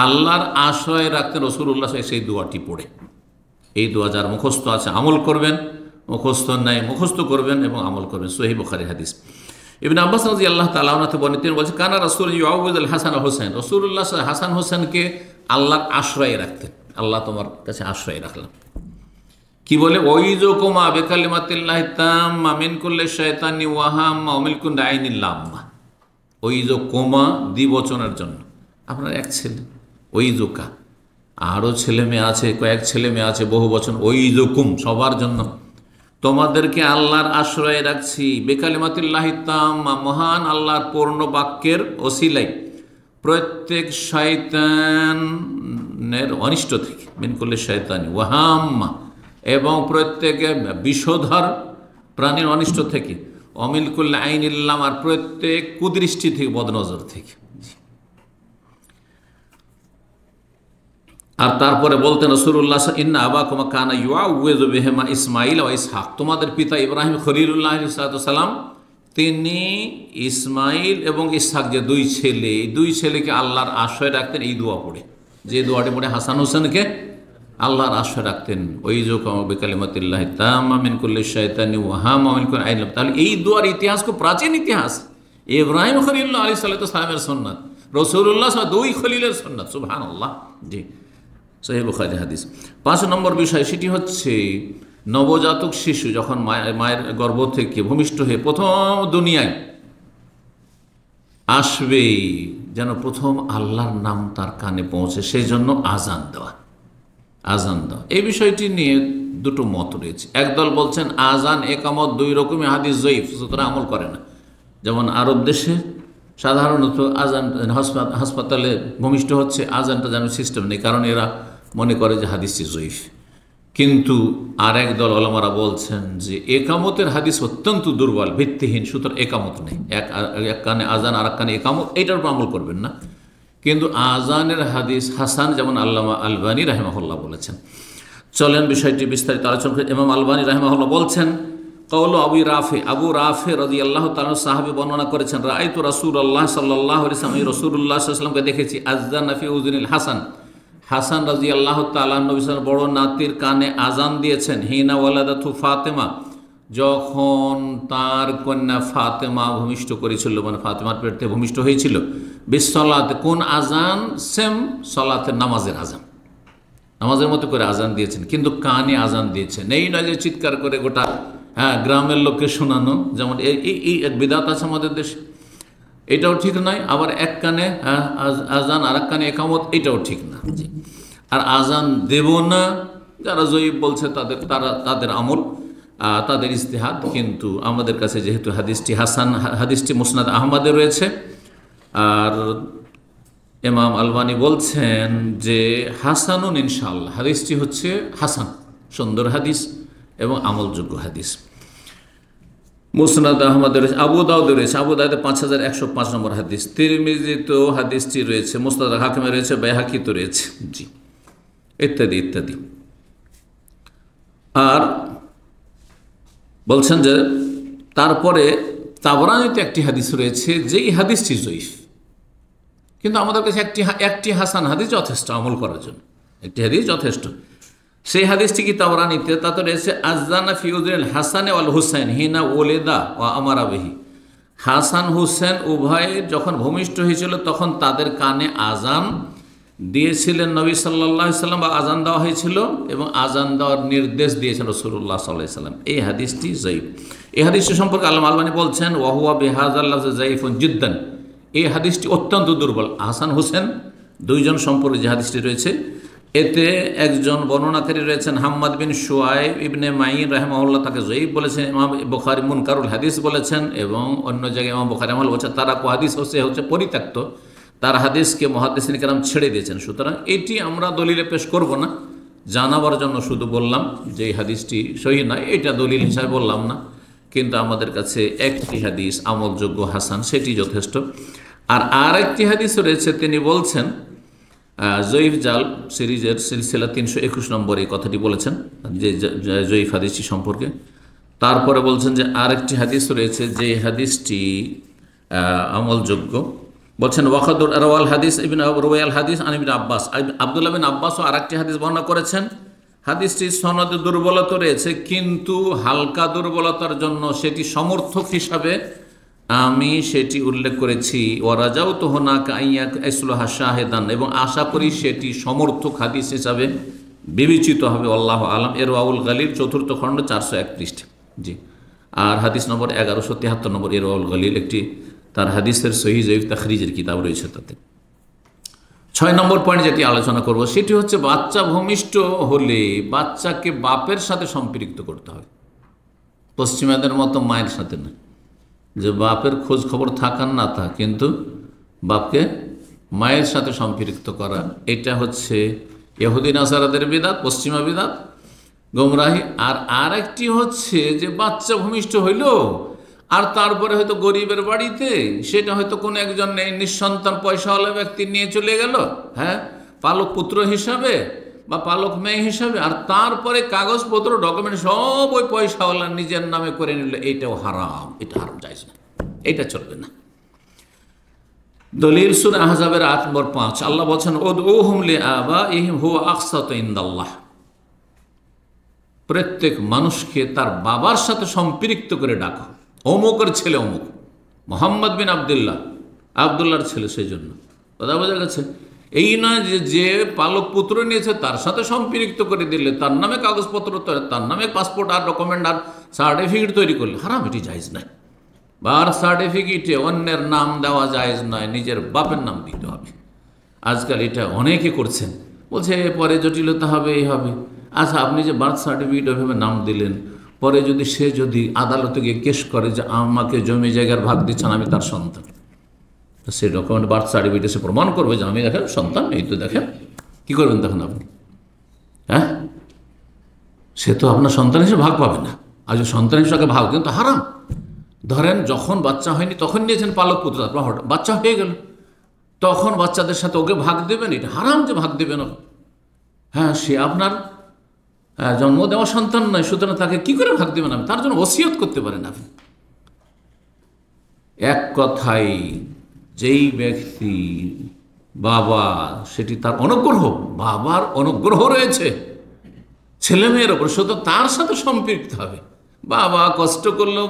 আল্লাহর আশ্রয় রাখতেন রাসূলুল্লাহ সেই দোয়াটি পড়ে। এই দোয়া যার মুখস্থ আছে আমল করবেন, মুখস্থ নাই মুখস্থ করবেন এবং আমল করবেন। সহিহ বুখারী হাদিস। ইবনে আব্বাস রাদিয়াল্লাহু তাআলা আনহু বর্ণিত, তিনি বলেছেন কানা রাসূল ইউআউযুল হাসান ওয়া হুসাইন, রাসূলুল্লাহ হাসান হোসেনকে আল্লাহর আশ্রয়ে রাখতেন। আল্লাহ তোমার কাছে আশ্রয় রাখলাম। কি বলে, ওয়াইযুকুমা বিকালিমাতিল্লাহি তাম্মা মিন কুল্লি শাইতানি ওয়া হাম্মা ওয়া মিন কুল্লি আইনিল লাম্মা। ওয়াইযুকুমা দ্বিবচনের জন্য, আপনার এক ছেলে, ওয়াইযুকা, আরও ছেলে মেয়ে আছে, কয়েক ছেলে মেয়ে আছে, বহু বচন, ওয়াইযুকুম সবার জন্য। তোমাদেরকে আল্লাহর আশ্রয়ে রাখছি, বিকালিমাতিল্লাহি তাম্মা মহান আল্লাহর পূর্ণ বাক্যের ওসিলাই প্রত্যেক শয়তানের অনিষ্ট থেকে, মিন কুল্লি শাইতানি ওয়া হাম্মা এবং প্রত্যেকে বিষধর প্রাণীর অনিষ্ট থেকে, অমিল কুল্লি আইনিল লাম আর প্রত্যেক কুদৃষ্টি থেকে, বদনজর থেকে। আর তারপরে বলতেন রাসূলুল্লাহ, ইন্না আবাকুমা কানা ইউআউযু বিহিমা ইসমাঈল ওয়া ইসহাক। তোমাদের পিতা ইব্রাহিম খলিলুল্লাহ আলাইহিস সালাম, তিনি ইসমাইল এবং ইসহাক যে দুই ছেলে, এই দুই ছেলেকে আল্লাহর আশ্রয় রাখতেন এই দোয়া পড়ে। যে দোয়াটি পড়ে হাসান হোসেনকে আল্লাহর আশ্রয় রাখতেন, ওয়াইযুকুমা বিকালিমাতিল্লাহি তাম্মা মিন কুল্লি শাইতানি ওয়া হাম্মা ওয়া মিন কুল্লি আইনিল লাম। তাহলে এই দোয়ার ইতিহাস খুব প্রাচীন ইতিহাস, ইব্রাহিম খলিলুল্লাহ আলাইহিস সালামের সুন্নাত, রাসূলুল্লাহ দুই খলিলের সুন্নাত। সুবহানাল্লাহ। জি, সহিহ বুখারী হাদিস। 5 নম্বর বিষয়, সেটি হচ্ছে নবজাতক শিশু যখন মায়ের গর্ভ থেকে ভূমিষ্ঠ হয়ে প্রথম দুনিয়ায় আসবে, যেন প্রথম আল্লাহর নাম তার কানে পৌঁছে, সেই জন্য আজান দেওয়া। আজান দেওয়া এই বিষয়টি নিয়ে দুটো মত রয়েছে। একদল বলছেন আজান একামত দুই রকমই হাদিস জয়ীফ, সুতরাং আমল করে না। যেমন আরব দেশে সাধারণত আজান, হাসপাতালে ভূমিষ্ঠ হচ্ছে, আজানটা যেন সিস্টেম নেই, কারণ এরা মনে করে যে হাদিসটি জয়ীফ। কিন্তু আর একদল ওলামারা বলছেন যে একামতের হাদিস অত্যন্ত দুর্বল, ভিত্তিহীন, সুতরাং একামত নেই। এক কানে আজান আর এক কানে একামত, এইটার উপর আমল করবেন না। কিন্তু আজানের হাদিস হাসান, যেমন আল্লামা আলবানী রাহিমাহুল্লাহ বলেছেন। চলেন বিষয়টি বিস্তারিত আলোচনা করি। ইমাম আলবানী রাহিমাহুল্লাহ বলছেন, কওল আবু রাফে রাদিয়াল্লাহু তাআলা সাহাবী বর্ণনা করেছেন, রাআইতু রাসূলুল্লাহ সাল্লাল্লাহু আলাইহি ওয়াসাল্লাম, রাসূলুল্লাহ সাল্লাল্লাহু আলাইহি ওয়াসাল্লামকে দেখেছি, আযানা ফি উযুনিল হাসান, হাসান রাদিয়াল্লাহু তাআলা নবী সাল্লাল্লাহু বড় নাতির কানে আজান দিয়েছেন, হিনা ওয়ালাদাতু ফাতেমা, যখন তার কন্যা ফাতেমা ভূমিষ্ঠ করেছিল, মানে ফাতেমার পেট থেকে ভূমিষ্ঠ হয়েছিল। বিসসালাতে, কোন আজান? সেম সালাতের, নামাজের আজান, নামাজের মতো করে আজান দিয়েছেন, কিন্তু কানে আজান দিয়েছেন। এই নয় যে চিৎকার করে গোটা গ্রামের লোককে শোনানো, যেমন এই এক বিদাত আছে আমাদের দেশে, এটাও ঠিক নয়। আবার এক কানে আজান আর এক কানে একামত, এটাও ঠিক না। আর আজান দেব না, যারা জয়ীব বলছে তাদের আমল, তাদের ইজতিহাদ। কিন্তু আমাদের কাছে যেহেতু হাদিসটি হাসান, হাদিসটি মুসনাদ আহমদে রয়েছে, আর ইমাম আলবানী বলছেন যে হাসানুন, ইনশাআল্লাহ হাদিসটি হচ্ছে হাসান, সুন্দর হাদিস এবং আমলযোগ্য হাদিস। মুসনাদ আহমদে রয়েছে, আবু দাউদে রয়েছে, আবু দাউদে 5105 নম্বর হাদিস, তিরমিজিতেও হাদিসটি রয়েছে, মুসনাদ হাকিমে রয়েছে, বাইহাকিতে রয়েছে, জি, ইত্যাদি ইত্যাদি। আর বলছেন যে তারপরে তাবরানীতে একটি হাদিস রয়েছে, যেই হাদিসটি জয়ীফ, কিন্তু আমাদের কাছে একটি হাসান হাদিস যথেষ্ট আমল করার জন্য, একটি হাদিস যথেষ্ট। সেই হাদিসটি কি তাবরানীতে, তাতে রয়েছে, আযানা ফি উযুনিল হাসানে ওয়াল হুসাইন হিনা ওয়ালিদা ওয়া আমারা বিহি, হাসান হুসেন উভয়ে যখন ভূমিষ্ঠ হয়েছিল তখন তাদের কানে আজান দিয়েছিলেন নবী সাল্লাল্লাহু আলাইহি সাল্লাম, বা আজান দেওয়া হয়েছিল এবং আজান দেওয়ার নির্দেশ দিয়েছেন রাসূলুল্লাহ সাল্লাল্লাহু আলাইহি সাল্লাম। এই হাদিসটি যায়ীফ। এই হাদিসটি সম্পর্কে আল্লামা আলবানী বলছেন, ওয়া হুয়া বিহাযাল লাফজ যায়ীফুন জিদ্দান, এই হাদিসটি অত্যন্ত দুর্বল। হাসান হোসেন দুইজন সম্পর্কে যে হাদিসটি রয়েছে, এতে একজন বর্ণনাকারী রয়েছেন হাম্মাদ বিন শুআইব ইবনে মাইন রাহিমাহুল্লাহ, তাকে যায়ীফ বলেছেন। ইমাম বুখারী মুনকারুল হাদিস বলেছেন, এবং অন্য জায়গায় ইমাম বুখারী রাহিমাহুল্লাহ বলেছেন তারা হাদিস হচ্ছে পরিত্যক্ত, তার হাদিসকে মুহাদ্দিসিন কেরাম ছেড়ে দিয়েছেন। সুতরাং এটি আমরা দলিলে পেশ করব না, জানাবার জন্য শুধু বললাম যে এই হাদিসটি সহিহ নয়, এটা দলিল হিসাবে বললাম না। কিন্তু আমাদের কাছে একটি হাদিস আমলযোগ্য হাসান, সেটি যথেষ্ট। আর আরেকটি হাদিস রয়েছে, তিনি বলছেন জয়ীফ জাল সিরিজের সিলসিলা 321 নম্বর এই কথাটি বলেছেন, যে জয়ীফ হাদিসটি সম্পর্কে। তারপরে বলছেন যে আরেকটি হাদিস রয়েছে, যে হাদিসটি আমলযোগ্য। বলছেন ওয়াকাদুর রাওয়াল হাদিস ইবনে রুওয়ায়াল হাদিস আন ইবনে আব্বাস, আব্দুল্লাহ বিন আব্বাসও আরেকটি হাদিস বর্ণনা করেছেন। হাদিসটির সনদে দুর্বলতা রয়েছে, কিন্তু হালকা দুর্বলতার জন্য সেটি সমর্থক হিসাবে আমি সেটি উল্লেখ করেছি। ওয়ারাজাউ তো হোনাকা আইয়া ইসলাহা শাহেদান, এবং আশা করি সেটি সমর্থক হাদিস হিসাবে বিবেচিত হবে, আল্লাহ আলম। এরওয়াউল গালিল 4th খণ্ড 431। জি। আর হাদিস নম্বর 1173 নম্বর এরওয়াউল গালিল, একটি তার হাদিসের সহিহ জয়ীফ তাখরিজের কিতাব রয়েছে তাতে। 6 নম্বর পয়েন্ট যেটি আলোচনা করব সেটি হচ্ছে বাচ্চা ভূমিষ্ঠ হলে বাচ্চাকে বাপের সাথে সম্পৃক্ত করতে হবে, পশ্চিমাদের মতো মায়ের সাথে না, যে বাপের খোঁজ খবর থাকার না থাক, কিন্তু বাপকে মায়ের সাথে সম্পৃক্ত করা, এটা হচ্ছে ইহুদি নাসারাদের বিদাত, পশ্চিমা বিদাত, গোমরাহি। আর একটি হচ্ছে যে বাচ্চা ভূমিষ্ঠ হইল আর তারপরে হয়তো গরিবের বাড়িতে, সেটা হয়তো কোনো একজন নিঃসন্তান পয়সাওয়ালা ব্যক্তি নিয়ে চলে গেল, হ্যাঁ, পালক পুত্র হিসাবে বা পালক মেয়ে হিসাবে, আর তারপরে কাগজপত্র ডকুমেন্ট সব ওই পয়সাওয়ালা নিজের নামে করে নিল, এইটাও হারাম, এটা হারাম, জায়েজ না, এটা চলবে না। দলিল সূরা আহজাবের 8 নম্বর 5, আল্লাহ বলছেন উদউহুম লিআবাইহিম হুয়া আকসাতু ইনদাল্লাহ। প্রত্যেক মানুষকে তার বাবার সাথে সম্পৃক্ত করে ডাকো, অমুকের ছেলে অমুক, মোহাম্মদ বিন আবদুল্লাহ, আবদুল্লাহর ছেলে, সেই জন্য। কথা বোঝা গেছে? এই নয় যে পালক পুত্র নিয়েছে তার সাথে সম্পৃক্ত করে দিলে, তার নামে কাগজপত্র, তার নামে পাসপোর্ট আর ডকুমেন্ট আর সার্টিফিকেট তৈরি করলে হারাম, এটি জায়েজ নয়। বার্থ সার্টিফিকেটে অন্যের নাম দেওয়া জায়েজ নয়, নিজের বাপের নাম দিতে হবে। আজকাল এটা অনেকে করছেন, বলছে পরে জটিলতা হবে, এই হবে। আচ্ছা, আপনি যে বার্থ সার্টিফিকেট ওইভাবে নাম দিলেন, পরে যদি সে আদালতে গিয়ে কেস করে যে আমাকে জমি জায়গার ভাগ দিচ্ছেন, আমি তার সন্তান, সে ডকুমেন্ট বার্থ সার্টিফিকেটে সে প্রমাণ করবে যে আমি দেখেন সন্তান, এই তো দেখেন, কী করবেন তখন আপনি? হ্যাঁ, সে তো আপনার সন্তান হিসেবে ভাগ পাবে না। আর যে সন্তান হিসেবে ভাগ দেন তো হারাম। ধরেন যখন বাচ্চা হয়নি তখন নিয়েছেন পালক পুত্র, তারপর হঠাৎ বাচ্চা হয়ে গেল, তখন বাচ্চাদের সাথে ওকে ভাগ দেবেন, এটা হারাম যে ভাগ দেবেন। হ্যাঁ, সে আপনার জন্ম দেওয়া সন্তান নয়, সুতরাং তাকে কি করে ভাগ দেবেন? আপনি তার জন্য ওসিয়ত করতে পারেন আপনি। এক কথাই, যেই ব্যক্তি বাবা, সেটি তার অনুগ্রহ, বাবার অনুগ্রহ রয়েছে ছেলে মেয়ের ওপর, শুধু তার সাথে সম্পৃক্ত হবে। বাবা কষ্ট করলো,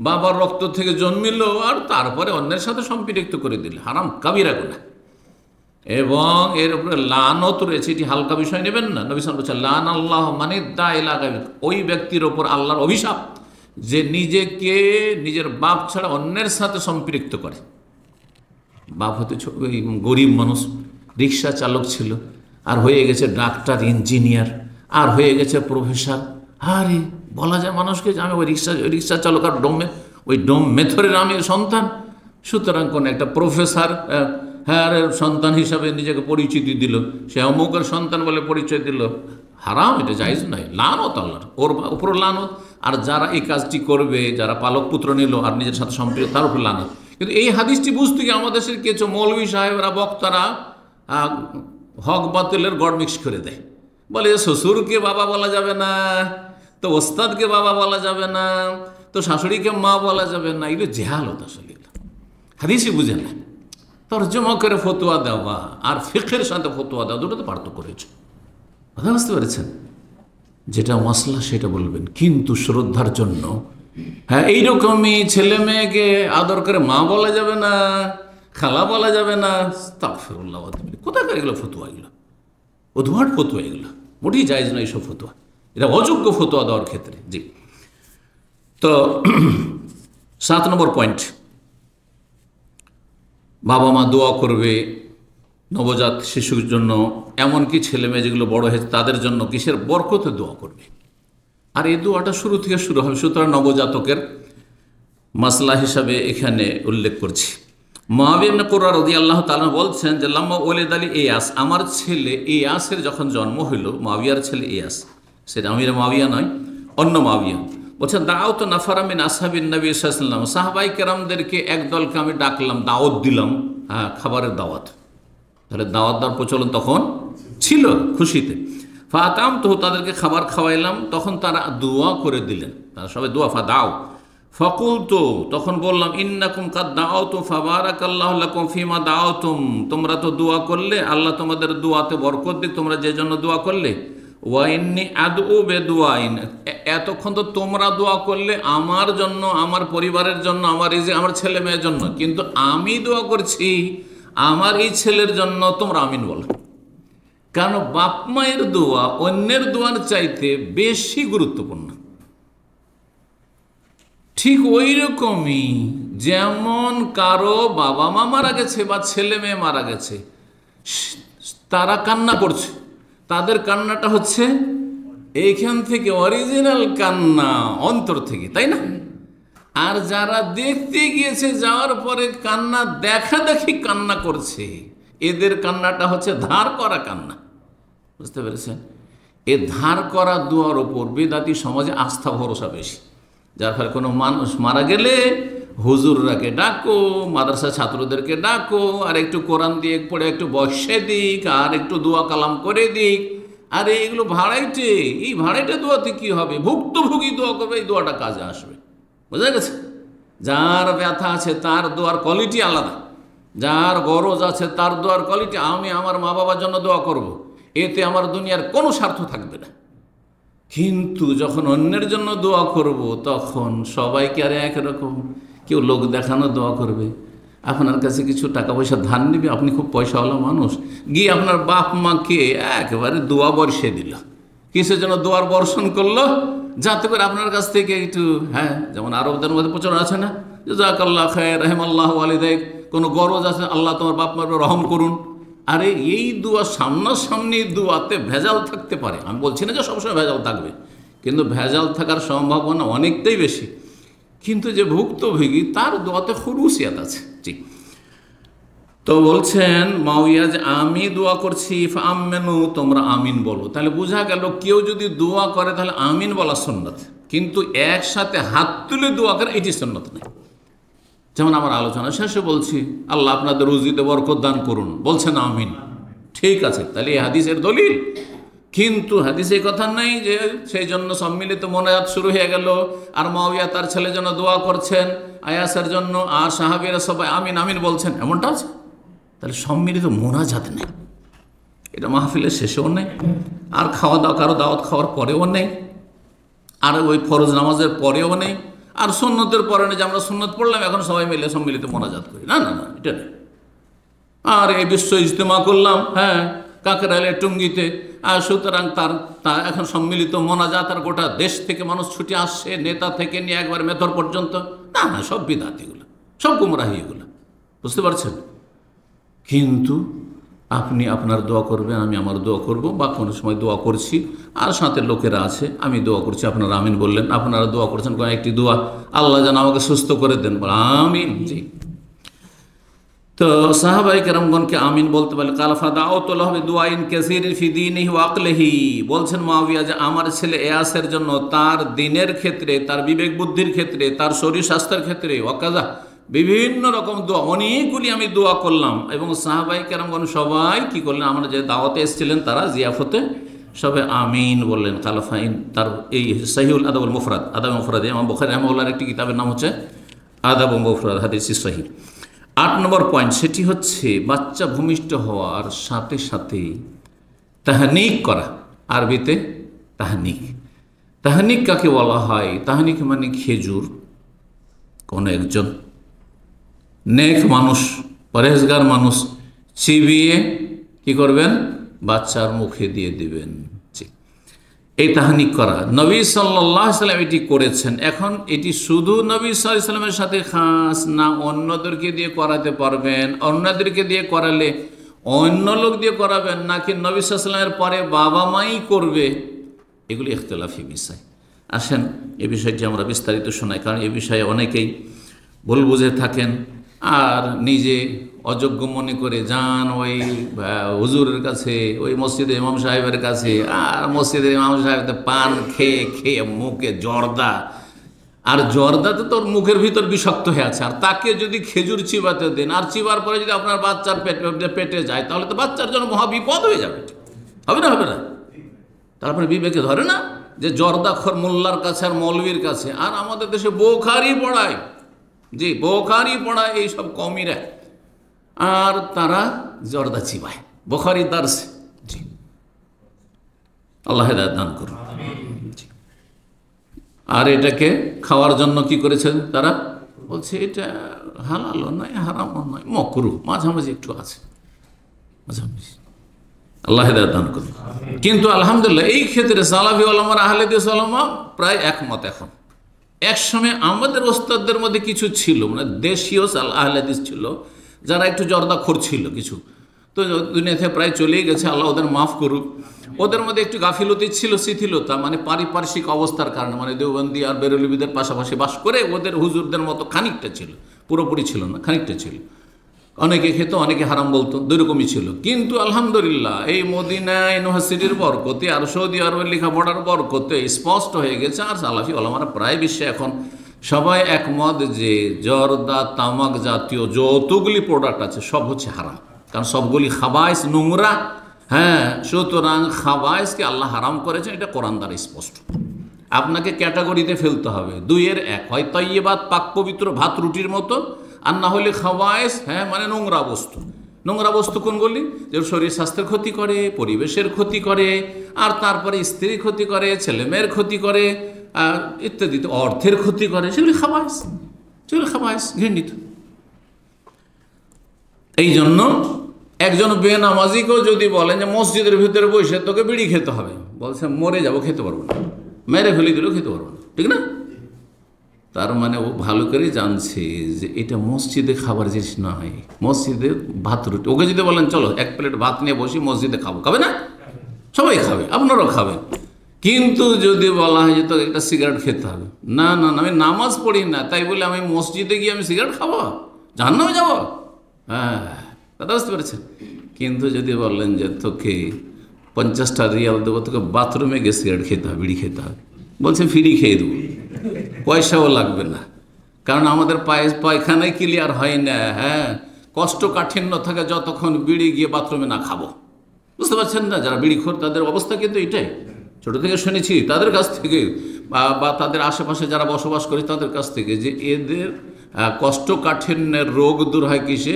বাবার রক্ত থেকে জন্মিল, আর তারপরে অন্যের সাথে সম্পৃক্ত করে দিল, হারাম, কাবিরা গুনাহ। এবং এর উপরে লানত রয়েছে, এটি হালকা বিষয় নেবেন না। নবী সাল্লাল্লাহু আলাইহি ওয়াসাল্লাম বলেছেন, লান আল্লাহ মানিদ্দা ইলা গায়রিহি, ওই ব্যক্তির ওপর আল্লাহর অভিশাপ যে নিজেকে নিজের বাপ ছাড়া অন্যের সাথে সম্পৃক্ত করে। বাপ হতে গরিব মানুষ, রিক্সা চালক ছিল, আর হয়ে গেছে ডাক্তার, ইঞ্জিনিয়ার, আর হয়ে গেছে প্রফেসর। আরে বলা যায় মানুষকে যে আমি ওই রিক্সা চালক আর ওই ডোম মেথরের আমি সন্তান। সুতরাং কোন একটা প্রফেসর হ্যাঁ সন্তান হিসাবে নিজেকে পরিচিতি দিল, সে অমুকের সন্তান বলে পরিচয় দিল, হারাম, এটা জায়েজ নয়, লানত আল্লাহর, ওর উপর লানত। আর যারা এই কাজটি করবে, যারা পালক পুত্র নিল আর নিজের সাথে সম্পৃক্ত, তার উপর লানত। কিন্তু এই হাদিসটি বুঝতে গিয়ে আমাদের দেশের কিছু মৌলভী সাহেবরা, বক্তারা হক বাতিলের গড় মিক্স করে দেয়, বলে শ্বশুরকে বাবা বলা যাবে না, তো ওস্তাদকে বাবা বলা যাবে না, তো শাশুড়িকে মা বলা যাবে না। এগুলো জেহালত, আসলে হাদিসই বুঝে না। তরজমা করে ফতোয়া দেওয়া আর ফিকহের সাথে ফতোয়া দেওয়া, দুটো তো পার্থক্য রয়েছে। কথা বুঝতে পেরেছেন? যেটা মশলা সেটা বলবেন, কিন্তু শ্রদ্ধার জন্য হ্যাঁ এইরকমই ছেলে মেয়েকে আদর করে মা বলা যাবে না, খালা বলা যাবে না। আস্তাগফিরুল্লাহ, কোথায় এগুলো ফতোয়া? এগুলো অধুয়াট ফতোয়া, এগুলো মোটেই জায়েজ নয় এইসব ফতোয়া, এটা অযোগ্য ফতোয়া দেওয়ার ক্ষেত্রে। জি। তো 7 নম্বর পয়েন্ট, বাবা মা দোয়া করবে নবজাত শিশুর জন্য, এমনকি ছেলে মেয়ে যেগুলো বড় হয়েছে তাদের জন্য কিসের বরকতে দোয়া করবে। আর এই দোয়াটা শুরু থেকে শুরু হবে। সুতরাং নবজাতকের মাসলা হিসাবে এখানে উল্লেখ করছি। মুআবিয়া ইবনে কুররা রাদিয়াল্লাহু তাআলা বলছেন যে লাম্মা ওয়ালিদ আলী ইয়াস, আমার ছেলে ইয়াসের যখন জন্ম হইল, মুআবিয়ার ছেলে ইয়াস, সেটা আমির মুআবিয়া নয়, অন্য মুআবিয়া, বলছেন দাওয়াত নাফারা মিন আসহাবিন নবী সাল্লাল্লাহু আলাইহি ওয়াসাল্লাম, সাহাবায়ে কেরামদেরকে একদলকে আমি ডাকলাম, দাওয়াত দিলাম, হ্যাঁ খাবারের দাওয়াত। তাহলে দাওয়াত দেওয়ার প্রচলন তখন ছিল, খুশিতে। ফাতাম তো তাদেরকে খাবার খাওয়াইলাম, তখন তারা দোয়া করে দিলেন, তারা সবাই দোয়া দাও। ফাকুলতু, তখন বললাম, ইন্নাকুম কাদ দাওতুম ফাবারাকাল্লাহু লাকুম ফিমা দাওতুম, তোমরা তো দোয়া করলে, আল্লাহ তোমাদের দোয়াতে বরকত দিক, তোমরা যে জন্য দোয়া করলে। ওয়া ইন্নী আদউ বিদুআইন, এতক্ষণ তো তোমরা দোয়া করলে আমার জন্য, আমার পরিবারের জন্য, আমার ছেলে মেয়ের জন্য, কিন্তু আমি দোয়া করছি আমার এই ছেলের জন্য, তোমরা আমিন বলো। কারণ বাপ মায়ের দোয়া অন্যের দোয়ার চাইতে বেশি গুরুত্বপূর্ণ। ঠিক ওই রকমই যেমন কারো বাবা মা মারা গেছে বা ছেলে মেয়ে মারা গেছে, তারা কান্না করছে, তাদের কান্নাটা হচ্ছে এইখান থেকে অরিজিনাল কান্না, অন্তর থেকে, তাই না? আর যারা দেখতে গিয়েছে যাওয়ার পরে কান্না দেখা দেখি কান্না করছে, এদের কান্নাটা হচ্ছে ধার করা কান্না। বুঝতে পেরেছেন? এ ধার করা দোয়ার ওপর বেদাতি সমাজে আস্থা ভরসা বেশি, যার ফলে কোনো মানুষ মারা গেলে হুজুররাকে ডাকো, মাদ্রাসা ছাত্রদেরকে ডাকো, আর একটু কোরআন দিয়ে পড়ে একটু বসে দিক, আর একটু দোয়া কালাম করে দিক। আরে এগুলো ভাড়াইটে, এই ভাড়াইটে দোয়াতে কি হবে? ভুক্তভোগী দোয়া করবে, এই দোয়াটা কাজে আসবে। বোঝা গেছে? যার ব্যথা আছে তার দোয়ার কোয়ালিটি আলাদা, যার গরজ আছে তার দোয়ার কোয়ালিটি। আমি আমার মা বাবার জন্য দোয়া করব, এতে আমার দুনিয়ার কোনো স্বার্থ থাকবে না। কিন্তু যখন অন্যের জন্য দোয়া করব তখন সবাইকে আর একরকম, কেউ লোক দেখানো দোয়া করবে, আপনার কাছে কিছু টাকা পয়সা ধার নেবে, আপনি খুব পয়সাওয়ালা মানুষ, গিয়ে আপনার বাপ মাকে একেবারে দোয়া বর্ষে দিল। কিসের জন্য দোয়ার বর্ষণ করলো? যাতে করে আপনার কাছ থেকে একটু, হ্যাঁ, যেমন আরবদের মধ্যে প্রচুর আছে না, জাযাকাল্লাহ খায়র, রাহিমাল্লাহু ওয়ালিদাইক, কোনো গরজ আছে, আল্লাহ তোমার বাপ মার রহম করুন। আরে এই দোয়া সামনাসামনি দোয়াতে ভেজাল থাকতে পারে, আমি বলছি না যে সবসময় ভেজাল থাকবে, কিন্তু ভেজাল থাকার সম্ভাবনা অনেকটাই বেশি। কিন্তু যে ভুক্তভোগী তার দোয়াতে খুরুসিয়াত আছে। ঠিক তো বলছেন মাওইয়া যে আমি দোয়া করছি, ফাআমিনু, তোমরা আমিন বলো। তাহলে বোঝা গেল কেউ যদি দোয়া করে তাহলে আমিন বলা সুন্নাত, কিন্তু একসাথে হাত তুলে দোয়া করে এটি সুন্নাত নেই। যেমন আমার আলোচনা শেষে বলছি আল্লাহ আপনাদের রুজিতে বরকত দান করুন, বলছেন আমিন, ঠিক আছে, তাহলে এই হাদিসের দলিল। কিন্তু হাদিসে কথা নেই যে সেই জন্য সম্মিলিত মোনাজাত শুরু হয়ে গেল, আর মাওইয়া তার ছেলের জন্য দোয়া করছেন, আয়াসের জন্য, আর সাহাবীরা সবাই আমিন আমিন বলছেন, এমনটা আছে? তাহলে সম্মিলিত মোনাজাত নেই, এটা মাহফিলের শেষেও নেই, আর খাওয়া দাওয়া কারো দাওয়াত খাওয়ার পরেও নেই, আর ওই ফরজ নামাজের পরেও নেই, আর সুন্নতের পরে নেই যে আমরা সুন্নত পড়লাম এখন সবাই মিলে সম্মিলিত মোনাজাত করি, না না না, এটা নেই। আর এই বিশ্ব ইজতেমা করলাম, হ্যাঁ, কাকরাইলের টুঙ্গিতে, আর সুতরাং তার এখন সম্মিলিত মোনাজাত, আর গোটা দেশ থেকে মানুষ ছুটে আসছে, নেতা থেকে নিয়ে একবার মেথর পর্যন্ত, না না, সব বিদআত এগুলো, সব গুমরাহি এগুলো। বুঝতে পারছেন? কিন্তু আপনি আপনার দোয়া করবেন, আমি আমার দোয়া করব, বা কোনো সময় দোয়া করছি আর সাথে লোকেরা আছে, আমি দোয়া করছি, আপনারা আমিন বললেন, আপনারা দোয়া করছেন কোনো একটি দোয়া, আল্লাহ যেন আমাকে সুস্থ করে দেন, আমিন। জি। তো সাহাবায়ে কেরামগণকে আমিন বলতে পারলে কালাফা দাউতুল্লাহ বিদুআইন কাসীরিন ফি দীনিহি ওয়া আকলিহি, বলছেন মুআবিয়া যে আমার ছেলে ইয়াসের জন্য তার দিনের ক্ষেত্রে, তার বিবেক বুদ্ধির ক্ষেত্রে, তার শরীর স্বাস্থ্যের ক্ষেত্রে, ওয়াকাজা, বিভিন্ন রকম দোয়া, অনেকগুলি আমি দোয়া করলাম। এবং সাহাবায়ে কেরামগণ সবাই কি করলেন? আমরা যে দাওয়াতে এসেছিলেন তারা জিয়াফতে সবাই আমিন বললেন। কালাফাইন তার এই সহিহুল আদাবুল মুফরাদ, আদাব মুফরাদ, ইমাম বুখারী রাহিমাহুল্লাহর একটি কিতাবের নাম হচ্ছে আদাব মুফরাদ হাদিস সহিহ। 8 নম্বর পয়েন্ট, সেটি হচ্ছে বাচ্চা ভূমিষ্ঠ হওয়ার সাথে সাথে তাহনিক করা। আরবিতে তাহনিক, তাহনিক কাকে বলা হয়? তাহনিক মানে খেজুর, কোনো একজন নেক মানুষ, পরহেজগার মানুষ চিবিয়ে কি করবেন? বাচ্চার মুখে দিয়ে দিবেন। এই তাহনিক করা নবী সাল্লাল্লাহু আলাইহি সাল্লাম এটি করেছেন। এখন এটি শুধু নবী সাল্লাল্লাহু আলাইহি সাল্লামের সাথে খাস না, অন্যদেরকে দিয়ে করাতে পারবেন? অন্যদেরকে দিয়ে করালে অন্য লোক দিয়ে করাবেন নাকি নবী সাল্লাল্লাহু আলাইহি সাল্লামের পরে বাবা মাই করবে? এগুলি ইখতিলাফি বিষয়। আসেন এ বিষয়টি আমরা বিস্তারিত শোনাই, কারণ এ বিষয়ে অনেকেই ভুল বুঝে থাকেন আর নিজে অযোগ্য মনে করে যান ওই হুজুরের কাছে, ওই মসজিদের ইমাম সাহেবের কাছে, আর মসজিদের ইমাম সাহেব পান খেয়ে খেয়ে মুখে জর্দা, আর জর্দাতে তোর মুখের ভিতর বিষাক্ত হয়ে আছে, আর তাকে যদি খেজুর চিবাতে দেন আর চিবার পরে যদি আপনার বাচ্চার পেটে যায় তাহলে তো বাচ্চার জন্য মহা বিপদ হয়ে যাবে। হবে না? হবে না? তারপরে বিবেকে ধরে না যে জর্দাখর মোল্লার কাছে আর মৌলবীর কাছে, আর আমাদের দেশে বোখারি পড়ায়, জি বোখারি পড়ায় এইসব কমিরা, আর তারা জর্দা চিবায় বুখারী দার্সে। জি, আল্লাহ হেদায়েত দান করুন। আর এটাকে খাওয়ার জন্য কি করেছেন তারা? বলছে এটা হালালও নয়, হারামও নয়, মাকরুহ, মাঝামাঝি একটু আছে, মাঝামাঝি। আল্লাহ হেদায়েত দান করুন। কিন্তু আলহামদুলিল্লাহ এই ক্ষেত্রে সালাফি ওলামার আহলে হাদিস ওলামা প্রায় একমত। এখন একসময় আমাদের ওস্তাদদের মধ্যে কিছু ছিল, মানে দেশীয় আহলে হাদিস ছিল যারা একটু জর্দাখোর ছিল কিছু, তো দুনিয়া থেকে প্রায় চলেই গেছে, আল্লাহ ওদের মাফ করুক। ওদের মধ্যে একটু গাফিলতি ছিল, শিথিলতা, মানে পারিপার্শ্বিক অবস্থার কারণে, মানে দেওবন্দি আর বেরলবিদের পাশাপাশি বাস করে ওদের হুজুরদের মতো খানিকটা ছিল, পুরোপুরি ছিল না, খানিকটা ছিল। অনেকে খেত, অনেকে হারাম বলতো, দুই রকমই ছিল। কিন্তু আলহামদুলিল্লাহ এই মদিনা ইউনিভার্সিটির বরকতে আর সৌদি আরবের লেখাপড়ার বরকতে স্পষ্ট হয়ে গেছে। আর সালাফি ওলামারা প্রায় বিশ্বে এখন সবাই একমত যে জর্দা, তামাক জাতীয় যতগুলি প্রোডাক্ট আছে সব হচ্ছে হারাম, কারণ সবগুলি খাবাইস, নোংরা। হ্যাঁ, সুতরাং খাবাইসকে আল্লাহ হারাম করেছেন, এটা কোরআন দ্বারা স্পষ্ট। আপনাকে ক্যাটাগরিতে ফেলতে হবে, দুইয়ের এক, হয় তৈয়বাত পাক পবিত্র ভাত রুটির মতো, আর না হলে খাবাইস, হ্যাঁ মানে নোংরা বস্তু। নোংরা বস্তু কোনগুলি? যে শরীর স্বাস্থ্যের ক্ষতি করে, পরিবেশের ক্ষতি করে, আর তারপরে স্ত্রীর ক্ষতি করে, ছেলে মেয়ের ক্ষতি করে, ইত্যাদি, অর্থের ক্ষতি করে, সেগুলি খাবাইস, সেগুলি খাবাইস, ঘৃণিত। এই জন্য একজন বেনামাজিকেও যদি বলেন যে মসজিদের ভিতরে বসে তোকে বিড়ি খেতে হবে, বলছে মরে যাবো, খেতে পারবো না, মেরে ফেলে দিলেও খেতে পারবো না, ঠিক না? তার মানে ও ভালো করে জানছে যে এটা মসজিদে খাবার জিনিস নয়, মসজিদে ভাত রুটি। ওকে যদি বলেন চলো এক প্লেট ভাত নিয়ে বসি মসজিদে খাবো, খাবে না? সবাই খাবে, আপনারাও খাবেন। কিন্তু যদি বলা হয় যে তো একটা সিগারেট খেতে হবে, না না না, আমি নামাজ পড়ি না, তাই বলে আমি মসজিদে গিয়ে আমি সিগারেট খাবো, জাহান্নামে যাবো? হ্যাঁ, কথা বুঝতে পেরেছেন? কিন্তু যদি বললেন যে তোকে 50টা রিয়াল দেবো, তোকে বাথরুমে গিয়ে সিগারেট খেতে হবে, বিড়ি খেতে হবে, বলছে ফ্রি খেয়ে দেবো, পয়সাও লাগবে না, কারণ আমাদের পায়খানায় ক্লিয়ার হয় না। হ্যাঁ, কষ্টকাঠিন্য থাকে যতক্ষণ বিড়ি গিয়ে বাথরুমে না খাবো। বুঝতে পারছেন না? যারা বিড়িখোর তাদের অবস্থা কিন্তু এটাই, ছোটো থেকে শুনেছি তাদের কাছ থেকে বা তাদের আশেপাশে যারা বসবাস করে তাদের কাছ থেকে, যে এদের কষ্টকাঠিন্যের রোগ দূর হয় কিসে?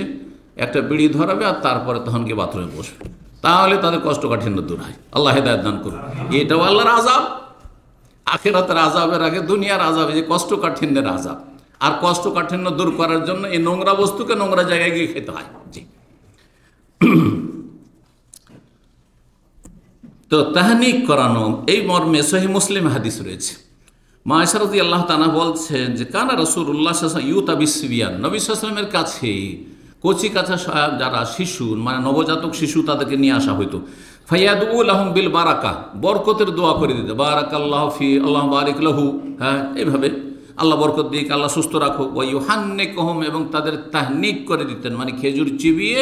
একটা বিড়ি ধরাবে আর তারপরে তখন গিয়ে বাথরুমে বসবে, তাহলে তাদের কষ্টকাঠিন্য দূর হয়। আল্লাহ হেদায়েত দান করুন। এটাও আল্লাহর আযাব, আখিরাতের আযাবের আগে দুনিয়ার আযাবে, যে কষ্টকাঠিন্যের আযাব। আর কষ্টকাঠিন্য দূর করার জন্য এই নোংরা বস্তুকে নোংরা জায়গায় গিয়ে খেতে হয়। জি, তো তাহনিক করানো, এই মর্মে সহিহ মুসলিম হাদিস রয়েছে। মা আয়েশা রাদিয়াল্লাহু তাআলা বলছেন যে কানা রাসূলুল্লাহ সাল্লাল্লাহু আলাইহি ওয়াসাল্লাম ইউতা বিসবিয়ান, নবী সাল্লাল্লাহু আলাইহি ওয়াসাল্লামের কাছে কচি কাঁচা যারা শিশু, মানে নবজাতক শিশু, তাদেরকে নিয়ে আসা হইতো। ফায়াদু লাহুম বিল বারাকা, বরকতের দোয়া করে দিতে, বারাকাল্লাহু ফি, আল্লাহ বারিক লাহু, হ্যাঁ এইভাবে আল্লাহ বরকত দিক, আল্লাহ সুস্থ রাখো। ওয়া ইউহান্নিকুহুম, এবং তাদের তাহনিক করে দিতেন, মানে খেজুর চিবিয়ে,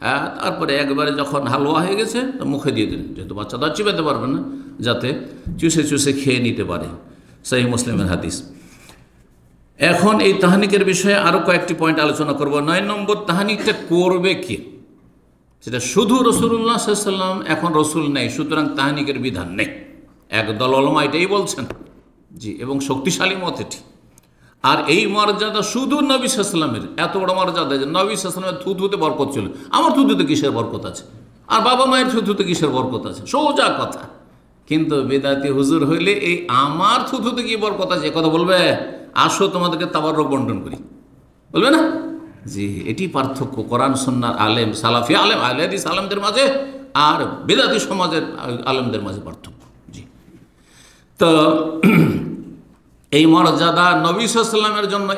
হ্যাঁ তারপরে একবারে যখন হালুয়া হয়ে গেছে তো মুখে দিয়ে দিলেন, যেহেতু বাচ্চা তো আর চিবাতে পারবে না, যাতে চুষে চুষে খেয়ে নিতে পারে। সহিহ মুসলিমের হাদিস। এখন এই তাহনিকের বিষয়ে আরও কয়েকটি পয়েন্ট আলোচনা করব। 9 নম্বর, তাহনিকটা করবে কে? সেটা শুধু রাসূলুল্লাহ সাল্লাল্লাহু আলাইহি ওয়াসাল্লাম, এখন রসুল নেই, সুতরাং তাহনিকের বিধান নেই। একদল উলামা এটাই বলছেন, জি, এবং শক্তিশালী মত এটি। আর এই মর্যাদা শুধু নবী সাল্লাল্লাহু আলাইহি ওয়াসাল্লামের, এত বড় মর্যাদা যে নবী সাল্লাল্লাহু আলাইহি ওয়াসাল্লামের থুথুতে বরকত ছিল, আমার থুথুতে কিসের বরকত আছে? আর বাবা মায়ের থুথুতে কিসের বরকত আছে? সোজা কথা। কিন্তু বেদাতি হুজুর হইলে এই আমার থুথুতে কি বরকত আছে কথা বলবে? আসো তোমাদেরকে তাবাররুক বন্টন করি, বলবে না? জি, এটি পার্থক্য কোরআন সুন্নাহর আলেম, সালাফি আলেম, আহলে হাদিস আলেমদের মাঝে আর বেদাতি সমাজের আলেমদের মাঝে পার্থক্য। জি, তো এই মর্যাদা নবী সাল্লাল্লাহু আলাইহি ওয়াসাল্লামের জন্য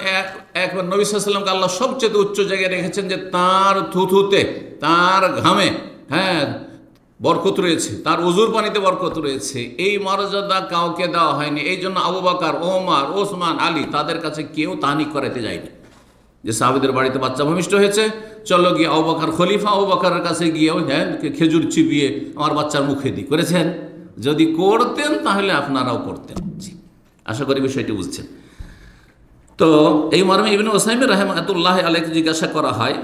একবার নবী সাল্লাল্লাহু আলাইহি ওয়াসাল্লামকে আল্লাহ সবচেয়ে উচ্চ জায়গায় রেখেছেন, যে তার থুথুতে, তার ঘামে, হ্যাঁ বরকত রয়েছে, তার ওজুর পানিতে বরকত রয়েছে। এই মর্যাদা কাউকে দেওয়া হয়নি। এই জন্য আবু বকর, ওমর, ওসমান, আলী, তাদের কাছে কেউ তাহনিক করাতে যায়নি। যে সাহাবীদের বাড়িতে বাচ্চা ভূমিষ্ঠ হয়েছে, চলো গিয়ে আবু বকর খলিফা, আবু বকরের কাছে গিয়ে হ্যাঁ খেজুর চিবিয়ে আমার বাচ্চার মুখে দিই, করেছেন? যদি করতেন তাহলে আপনারাও করতেন। জি, আশা করি বিষয়টি বুঝছেন। তো এই মর্মে ইবনে উসাইমিন রাহমাতুল্লাহি আলাইহি জিজ্ঞাসা করা হয়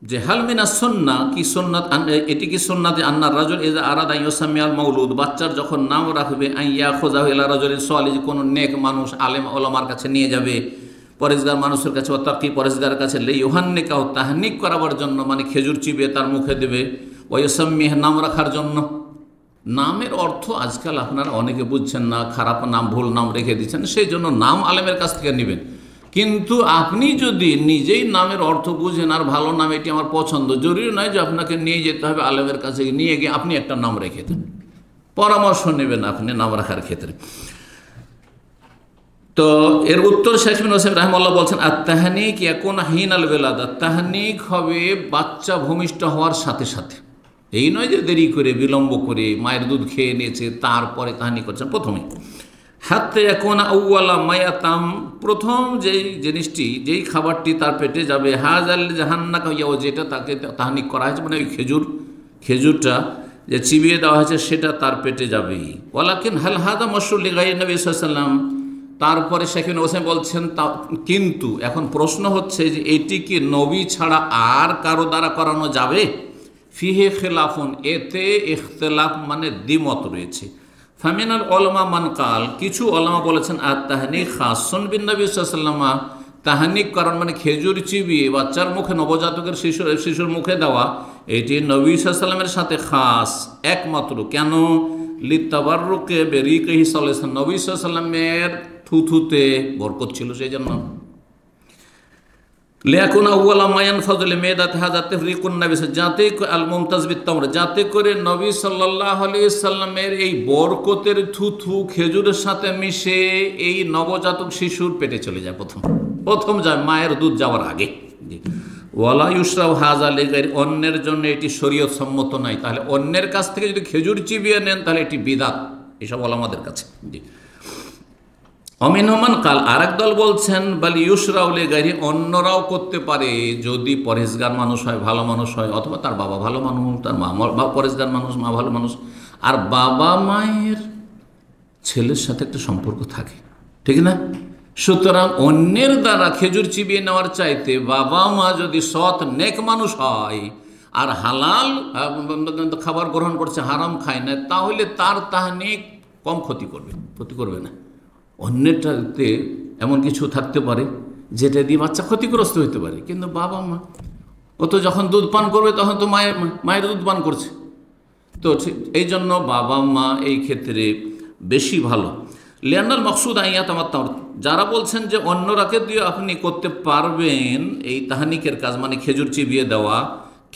যে হাল মিনাস সুন্নাহ, কি সুন্নাত, এটি কি সুন্নাত যে আন্নার রাজুল ইযা আরাদা ইউসাম্মিয়াল মাউলুদ, বাচ্চার যখন নাম রাখবে, আইয়া খোজাহু ইলা রাজুলিন সালিহ, কোন নেক মানুষ আলেম ওলামার কাছে নিয়ে যাবে, পরেজগার মানুষের কাছে, অত্যাকি পরেজগারের কাছে, লে ইউহান্নিকাহু, তাহনিক করাবার জন্য, মানে খেজুর চিবিয়ে তার মুখে দেবে, ওয়া ইউসাম্মিহ, নাম রাখার জন্য। নামের অর্থ আজকাল আপনারা অনেকে বুঝছেন না, খারাপ নাম, ভুল নাম রেখে দিচ্ছেন, সেই জন্য নাম আলেমের কাছ থেকে নেবেন। কিন্তু আপনি যদি নিজেই নামের অর্থ বুঝেন আর ভালো নাম এটি আমার পছন্দ, জরুরি নয় যে আপনাকে নিয়ে যেতে হবে আলেমের কাছে, নিয়ে গিয়ে আপনি একটা নাম রেখে দেন, পরামর্শ নেবেন আপনি নাম রাখার ক্ষেত্রে। তো এর উত্তর শেখ বিন ওসাইমিন রাহিমাহুল্লাহ বলছেন, আর তাহনিক ইয়াকুন হিনাল বেলাদা, তাহনিক হবে বাচ্চা ভূমিষ্ঠ হওয়ার সাথে সাথে, এই নয় যে দেরি করে বিলম্ব করে মায়ের দুধ খেয়ে নিয়েছে তারপরে তাহনিক করছেন প্রথমে। হাতে এখন আউয়ালা মায়াতাম, প্রথম যেই জিনিসটি যেই খাবারটি তার পেটে যাবে, হাজ আল জাহান্না কাইয়াও, যেটা তাকে তাহনিক করা হয়েছে, মানে ওই খেজুরটা যে চিবিয়ে দেওয়া হয়েছে সেটা তার পেটে যাবেই। ওয়ালাকিন হাল হাদা মশরুল লিগাইরিন নবী সাল্লাল্লাহু আলাইহি ওয়াসাল্লাম, তারপরে শেখ বিন ওসাইমিন বলছেন কিন্তু এখন প্রশ্ন হচ্ছে যে এটি কি নবী ছাড়া আর কারো দ্বারা করানো যাবে? ফিহে খেলাফুন, এতে ইখতিলাফ মানে দ্বিমত রয়েছে। ফামিনাল ওলামা মান কাল, কিছু ওলামা বলেছেন আর তাহনিক খাসুন বিন নবী সাল্লাল্লাহু আলাইহি ওয়াসাল্লাম, তাহনিক কারণ মানে খেজুর চিবিয়ে বাচ্চার মুখে, নবজাতকের শিশুর মুখে দেওয়া, এটি নবী সাল্লাল্লাহু আলাইহি ওয়াসাল্লামের সাথে খাস একমাত্র। কেন? লিতাবাররুকে বেরিকাহি সাল্লাল্লাহু আলাইহি ওয়াসাল্লাম, নবী সাল্লাল্লাহু আলাইহি ওয়াসাল্লামের থুথুতে বরকত ছিল সেই জন্য। লিয়াকুন আউয়ালা মা ইয়ানফাযু লিমাদাতি হাযা তাফরিকুন নবী, যাতে আল মুমতাজ বিত তামর, যাতে করে নবী সাল্লাল্লাহু আলাইহি সাল্লামের এই বরকতের থুথু খেজুরের সাথে মিশে এই নবজাতক শিশুর পেটে চলে যায়, প্রথম যায় মায়ের দুধ যাওয়ার আগে। ওয়ালা ইউশরাউ হাযা লিগাইরি, অন্যের জন্য এটি শরীয়ত সম্মত নাই। তাহলে অন্যের কাছ থেকে যদি খেজুর চিবিয়ে নেন তাহলে এটি বিদআত, এসব ওলামাদের কাছে। অমিনমান কাল, আরেক দল বলছেন বাল ইউশরাউ লিগাইরি, অন্যরাও করতে পারে যদি পরেশগার মানুষ হয়, ভালো মানুষ হয়, অথবা তার বাবা ভালো মানুষ, তার মা পরেশগার মানুষ, মা ভালো মানুষ, আর বাবা মায়ের ছেলের সাথে একটা সম্পর্ক থাকে, ঠিক না? সুতরাং অন্যের দ্বারা খেজুর চিবিয়ে নেওয়ার চাইতে বাবা মা যদি সৎ নেক মানুষ হয় আর হালাল খাবার গ্রহণ করছে, হারাম খায় না, তাহলে তার তাহনিক কম ক্ষতি করবে না। অন্যটাতে এমন কিছু থাকতে পারে যেটা দিয়ে বাচ্চা ক্ষতিগ্রস্ত হতে পারে, কিন্তু বাবা মা ও তো যখন দুধ পান করবে তখন তো মায়ের দুধ পান করছে, তো ঠিক এই জন্য বাবা মা এই ক্ষেত্রে বেশি ভালো। লিয়ান্নাল মকসুদ আইয়াত আমার, যারা বলছেন যে অন্যরাকে দিয়ে আপনি করতে পারবেন এই তাহানিকের কাজ, মানে খেজুর চিবিয়ে দেওয়া,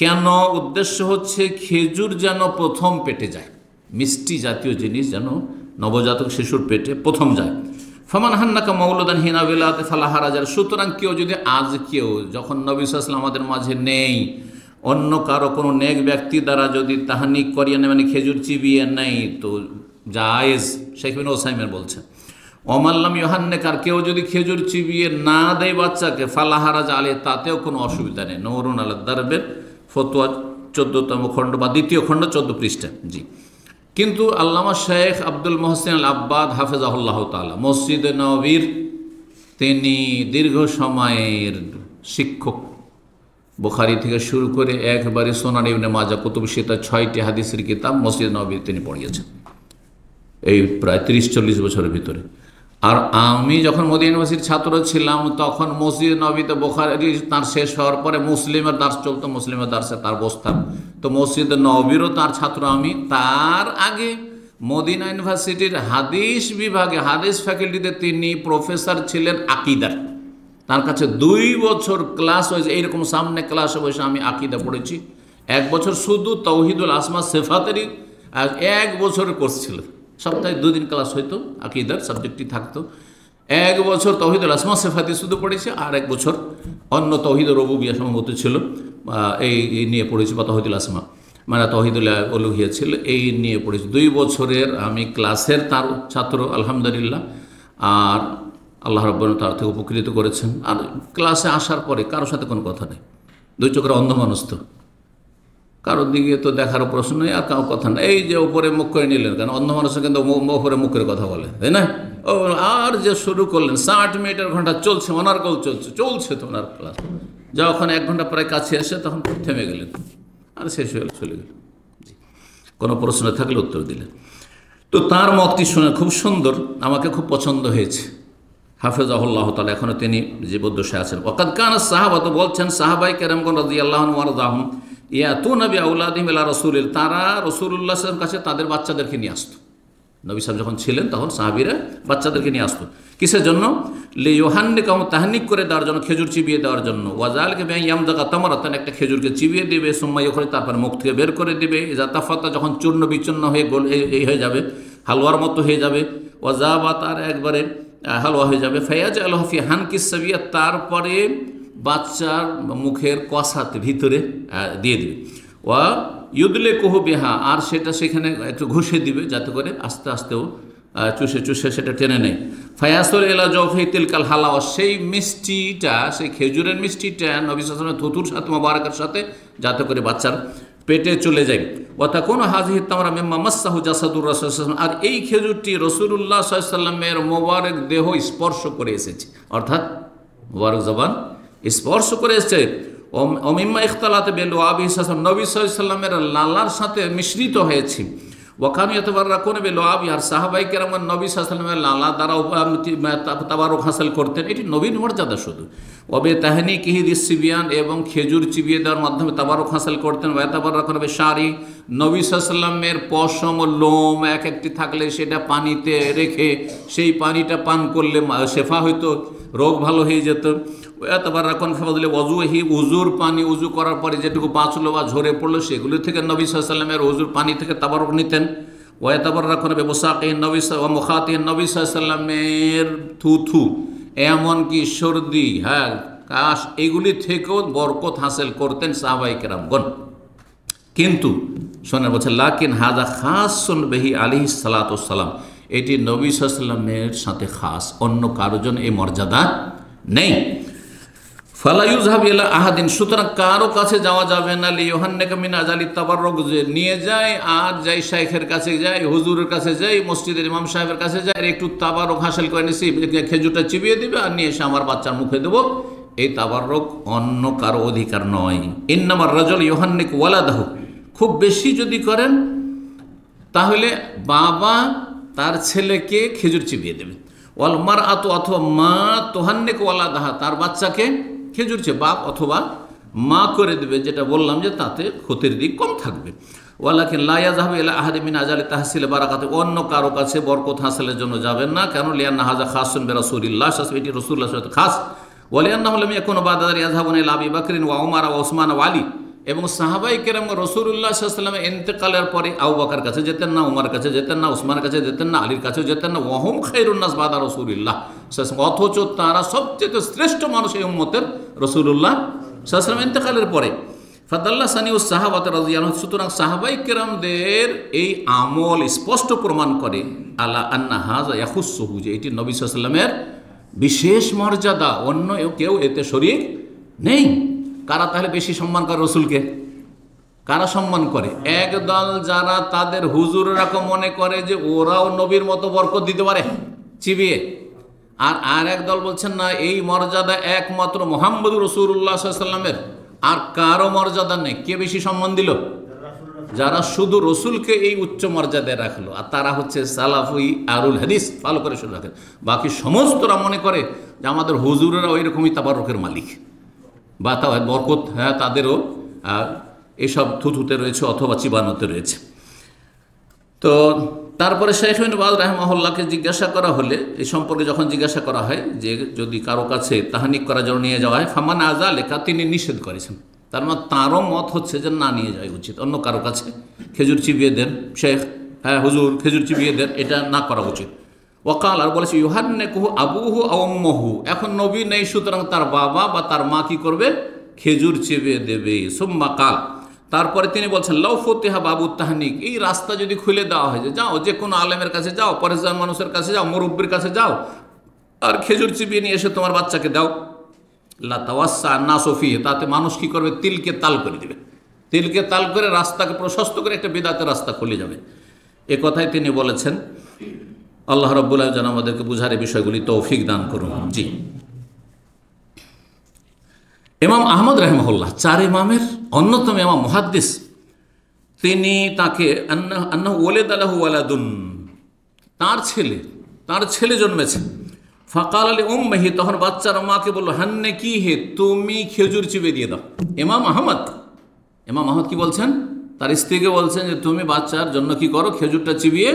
কেন? উদ্দেশ্য হচ্ছে খেজুর যেন প্রথম পেটে যায়, মিষ্টি জাতীয় জিনিস যেন নবজাতক শিশুর পেটে প্রথম যায়। ফামান হান্নাকা মাউলুদান হিনা বিলাতে ফালা হারাজার, সুতরাং কেউ যদি কেউ যখন নবী সাল্লাল্লাহু আলাইহি ওয়াসাল্লাম আমাদের মাঝে নেই, অন্য কারো কোনো নেক ব্যক্তি দ্বারা যদি তাহানিক করিয়ে নেয়, মানে খেজুর চিবিয়ে নেয়, তো জায়েজ। শেখ বিন ওসাইমিন বলছেন ওমাল্লাম ইউহান্নেক, আর কেউ যদি খেজুর চিবিয়ে না দেয় বাচ্চাকে, ফালা হারাজ আলে, তাতেও কোনো অসুবিধা নেই। নূরুন আলা দারবের ফতোয়া 14তম খণ্ড বা 2য় খণ্ড 14 পৃষ্ঠা। জি, কিন্তু আল্লামা শেখ আব্দুল মোহসিন আল আব্বাদ হাফেজাহুল্লাহ তাআলা মসজিদে নববীর তিনি দীর্ঘ সময়ের শিক্ষক, বুখারী থেকে শুরু করে একবারে সুনান ইবনে মাজাহ, কুতুব সিত্তা 6টি হাদিসের কিতাব মসজিদে নববীর তিনি পড়িয়েছেন এই প্রায় 30-40 বছরের ভিতরে। আর আমি যখন মদিনা ইউনিভার্সিটির ছাত্র ছিলাম তখন মসজিদ নববীতে বুখারী তার শেষ হওয়ার পরে মুসলিমের দার্স চলতো, মুসলিমের দার্সে তার বসতাম, তো মসজিদ নববীরও তার ছাত্র আমি। তার আগে মদিনা ইউনিভার্সিটির হাদিস বিভাগে, হাদিস ফ্যাকাল্টিতে তিনি প্রফেসর ছিলেন আকিদার। তার কাছে 2 বছর ক্লাস হয়েছে, এইরকম সামনে ক্লাসে বসে আমি আকিদা পড়েছি। 1 বছর শুধু তাওহীদুল আসমা সিফাতেরই 1 বছরের কোর্স ছিল, সপ্তাহে 2 দিন ক্লাস হইতো, আকিদার সাবজেক্টটি থাকতো। 1 বছর তাওহীদুল আসমা সিফাতি শুধু পড়েছি, আর 1 বছর অন্য তাওহীদ রুবুবিয়্যাহ সম্ভবত ছিল, এই নিয়ে পড়েছি, বা তাওহীদুল আসমা মানে তাওহীদুল উলুহিয়্যাহ ছিল, এই নিয়ে পড়েছি। 2 বছরের আমি ক্লাসের তার ছাত্র আলহামদুলিল্লাহ। আর আল্লাহ রাব্বুল তার থেকে উপকৃত করেছেন। আর ক্লাসে আসার পরে কারোর সাথে কোনো কথা নেই, 2 চোখের অন্ধ মানুষ, তো কারোর দিকে তো দেখারও প্রশ্ন নেই, আর কারো কথা নেই। এই যে ওপরে মুখ করে নিলেন, কারণ অন্ধ মানুষের কিন্তু ওপরে মুখ করে কথা বলে, তাই না? আর যে শুরু করলেন 60 মিনিটের ঘন্টা চলছে, অনার্গল চলছে তো ওনার ক্লাস। যখন 1 ঘন্টা প্রায় কাছে এসে তখন থেমে গেলেন, আর শেষ হয়ে চলে গেল। কোনো প্রশ্ন থাকলে উত্তর দিলেন। তো তার মতটি শুনে খুব সুন্দর, আমাকে খুব পছন্দ হয়েছে। হাফেজাহুল্লাহ তাআলা, এখনও তিনি জীবদ্দশায় আছেন। ওয়াকাদ কানা সাহাবা, তো বলছেন সাহাবায়ে কেরামগণ রাদিয়াল্লাহু আনহুম ওয়া রাদাহুম ইয়াতুনা বিআউলাদিহিম ইলা রাসূলিল্লাহ, তারা রাসূলুল্লাহ সাল্লাল্লাহু আলাইহি ওয়াসাল্লামের কাছে তাদের বাচ্চাদেরকে নিয়ে আসতো। নবী সাহেব যখন ছিলেন তখন সাহাবীরা বাচ্চাদেরকে নিয়ে আসতো। কিসের জন্য? লিইউহান্নিকাহুম, তাহনিক করে দেওয়ার জন্য, খেজুর চিবিয়ে দেওয়ার জন্য। ওয়াজালিকা বিআইয়ামযাগা তামরাতান, একটা খেজুরকে চিবিয়ে দেবে, সুম্মা ইউখরিজ, তারপরে মুখ থেকে বের করে দেবে, ইযা তাফাত্তা, যখন চূর্ণ বিচূর্ণ হয়ে গোল এই হয়ে যাবে, হালুয়ার মতো হয়ে যাবে, ওয়াজাবাত, আর একবারে হালুয়া হয়ে যাবে, ফায়াজআলহু ফি হানকিস সাবিয়্যা, তারপরে বাচ্চার মুখের কসাতে ভিতরে দিয়ে দিবে, ওয়া ইউদলিকুহু বিহা, আর সেটা সেখানে একটু ঘষে দিবে যাতে করে আস্তে আস্তেও চুষে চুষে সেটা টেনে নেয়। ফায়াসুল ইলা জওফি তিলকাল হালাওয়া, সেই মিষ্টিটা, সেই খেজুরের মিষ্টিটা নবী সাল্লাল্লাহু আলাইহি ওয়াসাল্লাম থুতুর সাথে মোবারকের সাথে যাতে করে বাচ্চার পেটে চলে যায়। ওয়া তাকুনু হাযিহি তামরা মিম্মা মাসসাহু জাসাদুর রাসূল সাল্লাল্লাহু আলাইহি ওয়াসাল্লাম, আর এই খেজুরটি রাসূলুল্লাহ সাল্লাল্লাহু আলাইহি ওয়াসাল্লামের মোবারক দেহ স্পর্শ করে এসেছে, অর্থাৎ মোবারক জবান স্পর্শ করে এসেছে। অমিম্মা ইখতালাত বিলুআবিহি সাল্লাল্লাহু আলাইহি ওয়াসাল্লাম, নবী সাল্লাল্লাহু আলাইহি ওয়াসাল্লামের লালার সাথে মিশ্রিত হয়েছে। ওয়াকানু ইয়াতাবাররাকুনা বিলুআবি, আর সাহাবায়ে কেরাম নবী সাল্লাল্লাহু আলাইহি ওয়াসাল্লামের লালা দ্বারা তাবারুক হাসিল করতেন, এটি নবীর মর্যাদা শুধু। ওয়াবে তাহনিকিহি লিসসিবিয়ান, এবং খেজুর চিবিয়ে দেওয়ার মাধ্যমে তাবারুক হাসিল করতেন। ওয়া ইয়াতাবাররাকুনা বিশারি, নবী সাল্লাল্লাহু আলাইহি ওয়াসাল্লামের পশম ও লোম এক একটি থাকলে সেটা পানিতে রেখে সেই পানিটা পান করলে শেফা হইতো, রোগ ভালো হয়ে যেত। তাবাররাকুন ফিফাদলি ওযুহি, উজুর পানি, উজু করার পরে যেটুকু বাঁচলো বা ঝরে পড়লো সেগুলো থেকে নবী সাল্লাল্লাহু আলাইহি ওয়াসাল্লামের উজুর পানি থেকে তাবারুক নিতেন। ওয়া তাবাররাকুন বিবসাকিহি নবী ওয়া মুখাতিহি, নবী সাল্লাল্লাহু আলাইহি ওয়াসাল্লামের থুথু, এমনকি সর্দি, কাশ, এগুলি থেকেও বরকত হাসিল করতেন সাহাবায়ে কেরামগণ। কিন্তু শোনেন, বলছে লাকিন হাযা খাসুন বিহি আলাইহিস সালাতু ওয়াস সালাম, এটি নবী সাল্লাল্লাহু আলাইহি ওয়াসাল্লামের সাথে খাস, অন্য কারোর জন্য এই মর্যাদা নেই। ফালা ইউযহাব ইলা আহাদিন, সুতরাং কারো কাছে যাওয়া যাবে না, লিইউহান্নিকা মিন আজালি তাবাররুক, যে নিয়ে যায় আর যাই শাইখের কাছে যায়, হুজুরের কাছে যায়, মসজিদের ইমাম সাহেবের কাছে যায়, আর একটু তাবাররুক হাসিল করে নিছি, খেজুরটা চিবিয়ে দিবে আর নিয়ে এসে আমার বাচ্চার মুখে দেবো, এই তাবাররুক অন্য কারো অধিকার নয়। ইন্নামার রাজুল ইউহান্নিক ওয়ালাদাহু, খুব বেশি যদি করেন তাহলে বাবা তার ছেলেকে খেজুর চিবিয়ে দেবে। ওয়াল মারআতু, অথবা মা তুহান্নিক ওয়ালাদাহা, তার বাচ্চাকে খেজুর চেয়ে বাপ অথবা মা করে দেবে, যেটা বললাম যে তাতে ক্ষতির দিক কম থাকবে। ওয়ালাকিন লা ইয়াযহাবু ইলা আহাদিন মিন আজালি তাহসিল বারাকাতি, অন্য কারো কাছে বরকত হাসিলের জন্য যাবেন না, কেন? লিআন্না হাযা খাসুন বিরাসূলিল্লাহ, এটি রাসূলুল্লাহ সাথে খাস। ওয়ালিআন্নাহু লাম ইয়াকুনু বা'দা যালিকা ইয়াযহাবুনা ইলা আবি বকর ওয়া উমর ওয়া উসমান ওয়া আলী, এবং সাহাবায়ে কেরাম রাসূলুল্লাহ সাল্লাল্লাহু আলাইহি ওয়াসাল্লামের ইন্তেকালের পরে আবু বকর কাছে যেতেন না, উমর কাছে যেতেন না, উসমানের কাছে যেতেন না, আলীর কাছেও যেতেন না। ওয়া হুম খায়রুন নাস বা'দা রাসূলিল্লাহ, অথচ তারা সবচেয়ে শ্রেষ্ঠ মানুষ এই উম্মতের রাসূলুল্লাহ সাল্লাল্লাহু আলাইহি ওয়াসাল্লাম ইন্তেকালের পরে। ফাদাল্লা সানিউস সাহাবাতে রাদিয়াল্লাহু আনহুম, সুতরাং সাহাবায়ে কেরামদের এই আমল স্পষ্ট প্রমাণ করে আলা আন্না হাযা ইয়াখুসসুহু, যে এটি নবী সাল্লাল্লাহু আলাইহি ওয়াসাল্লামের বিশেষ মর্যাদা, অন্য কেউ এতে শরীক নেই। কারা তাহলে বেশি সম্মান করে রসুলকে? কারা সম্মান করে? একদল যারা তাদের হুজুররাকে মনে করে যে ওরাও নবীর মতো বরকত দিতে পারে চিবিয়ে, আর একদল বলছেন না, এই মর্যাদা একমাত্র মুহাম্মদুর রাসূলুল্লাহ সাল্লাল্লাহু আলাইহি ওয়াসাল্লামের, আর কারো মর্যাদা নেই। কে বেশি সম্মান দিল? যারা শুধু রসুলকে এই উচ্চ মর্যাদায় রাখলো, আর তারা হচ্ছে সালাফি আরুল হাদিস, ভালো করে শুনে রাখেন। বাকি সমস্তরা মনে করে যে আমাদের হুজুরেরা ওই রকমই তাবারুকের মালিক, বা তা বরকত তাদেরও এসব থুথুতে রয়েছে অথবা চিবানোতে রয়েছে। তো তারপরে শাইখ ইবনে বাজ রাহিমাহুল্লাহকে জিজ্ঞাসা করা হলে, এই সম্পর্কে যখন জিজ্ঞাসা করা হয় যে যদি কারো কাছে তাহনিক করার জন্য নিয়ে যাওয়া হয়, ফামান আযালিকা, তিনি নিষেধ করেছেন। তার মানে তারও মত হচ্ছে যে না নিয়ে যাওয়া উচিত, অন্য কারো কাছে খেজুর চিবিয়ে দেন, শেখ হুজুর খেজুর চিবিয়ে দেন, এটা না করা উচিত। ওয়াকাল, আর বলেছে ইউহান্নিকুহু আবুহু আও উম্মুহু, এখন নবী নেই, সুতরাং তার বাবা বা তার মা কি করবে? খেজুর চিবিয়ে দেবে। সুম্মা কাল, তারপরে তিনি বলছেন লাউ ফুতিহা বাবু তাহনিক, এই রাস্তা যদি খুলে দেওয়া হয় যে যাও যে কোনো আলেমের কাছে যাও, পরেশগার মানুষের কাছে যাও, মুরব্বির কাছে যাও, আর খেজুর চিবিয়ে নিয়ে এসে তোমার বাচ্চাকে দাও, লা তাওয়াসসা আন-নাসু ফীহি, তাতে মানুষ কি করবে? তিলকে তাল করে দিবে, তিলকে তাল করে রাস্তাকে প্রশস্ত করে একটা বিদআতের রাস্তা খুলে যাবে। এ কথাই তিনি বলেছেন। আল্লাহ রাব্বুল আলামিন যেন আমাদেরকে বুঝার এই বিষয়গুলি তৌফিক দান করুন। জি, ইমাম আহমদ রাহিমাহুল্লাহ, চার ইমামের অন্যতম ইমাম মুহাদ্দিস, তিনি তাকে আন্নাহু ওয়ালিদা লাহু ওয়ালাদুন, তার ছেলে জন্মেছে। ফাকাল আলী উম্মিহি, তখন বাচ্চার মাকে বলল হান্নে কি হে, তুমি খেজুর চিবিয়ে দিয়ে দাও। ইমাম আহমদ কি বলছেন? তার স্ত্রীকে বলছেন যে তুমি বাচ্চার জন্য কি করো? খেজুরটা চিবিয়ে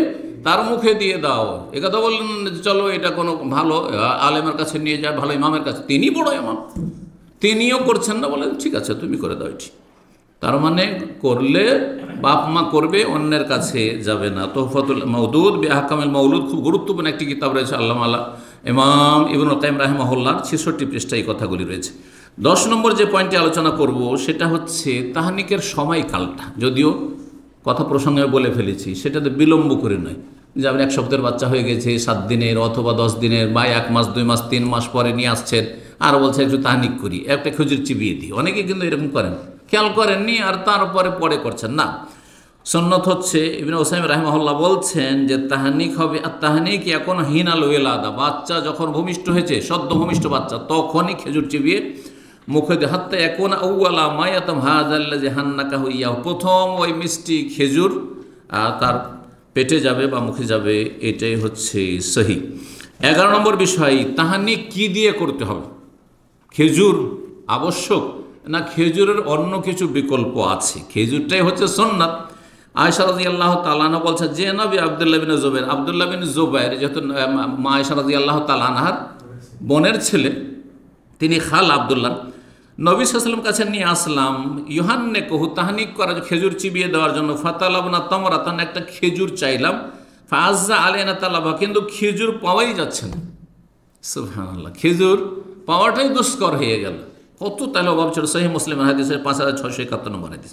তার মুখে দিয়ে দাও। একথা বললেন চলো এটা কোনো ভালো আলেমের কাছে নিয়ে যায়, ভালো ইমামের কাছে, তিনি বড় ইমাম, তিনিও করছেন না, বলেন ঠিক আছে তুমি করে দাও এটি। তার মানে করলে বাপ মা করবে, অন্যের কাছে যাবে না। তোহফাতুল মওদুদ বিআহকামিল মওলুদ খুব গুরুত্বপূর্ণ একটি কিতাব রয়েছে আল্লামা ইমাম ইবনুল কাইয়িম রাহিমাহুল্লাহর 66 পৃষ্ঠায় এই কথাগুলি রয়েছে। 10 নম্বর যে পয়েন্টটি আলোচনা করব সেটা হচ্ছে তাহনিকের সময়কালটা। যদিও কথা প্রসঙ্গে বলে ফেলেছি, সেটাতে বিলম্ব করে নয় যে আপনি 1 সপ্তাহের বাচ্চা হয়ে গেছে 7 দিনের অথবা 10 দিনের বা 1 মাস 2 মাস 3 মাস পরে নিয়ে আসছেন, আর বলছে একটু তাহনিক করি, একটা খেজুর চিবিয়ে দিই। অনেকে কিন্তু এরকম করেন, খেয়াল করেননি আর তারপরে পরে করছেন না। সুন্নত হচ্ছে ইবনে উসাইমিন রাহিমাহুল্লাহ বলছেন যে তাহনিক হবে, আর তাহনিক এখন হিনাল ওয়েলাদা, বাচ্চা যখন ভূমিষ্ঠ হয়েছে, সদ্য ভূমিষ্ঠ বাচ্চা, তখনই খেজুর চিবিয়ে মুখে দিয়ে হাত্তা এখন আউয়ালা মায়াতাম হাজাল্লাজি হান্নাকা হইয়া, প্রথম ওই মিষ্টি খেজুর তার পেটে যাবে বা মুখে যাবে, এটাই হচ্ছে সহি। 11 নম্বর বিষয়, তাহনিক কি দিয়ে করতে হবে? খেজুর আবশ্যক না খেজুরের অন্য কিছু বিকল্প আছে? খেজুরটাই হচ্ছে সুন্নাত। আয়েশা রাদিয়াল্লাহু তাআলা আনহা বলছে যে নবী আব্দুল্লাহ বিন জুবাইর, আব্দুল্লাহ বিন জুবাইর যেহেতু মা আয়েশা রাদিয়াল্লাহু তাআলা আনহার বোনের ছেলে, তিনি খাল আব্দুল্লাহ, নবী সাল্লাল্লাহু আলাইহি ওয়াসাল্লাম কাছে নিয়ে আসলাম, ইউহান্নে কহু তাহনিক করার খেজুর চিবিয়ে দেওয়ার জন্য, ফাতালাবনা তামরাতান, একটা খেজুর চাইলাম, ফাআজ্জা আলাইনা তালাবা, কিন্তু খেজুর পাওয়াই যাচ্ছে না। সুবহানাল্লাহ, খেজুর পাওয়াটাই দুষ্কর হয়ে গেল। কত তাহলে অভাব ছিল। সহিহ মুসলিমের হাদিসের 5671 নম্বর হাদিস।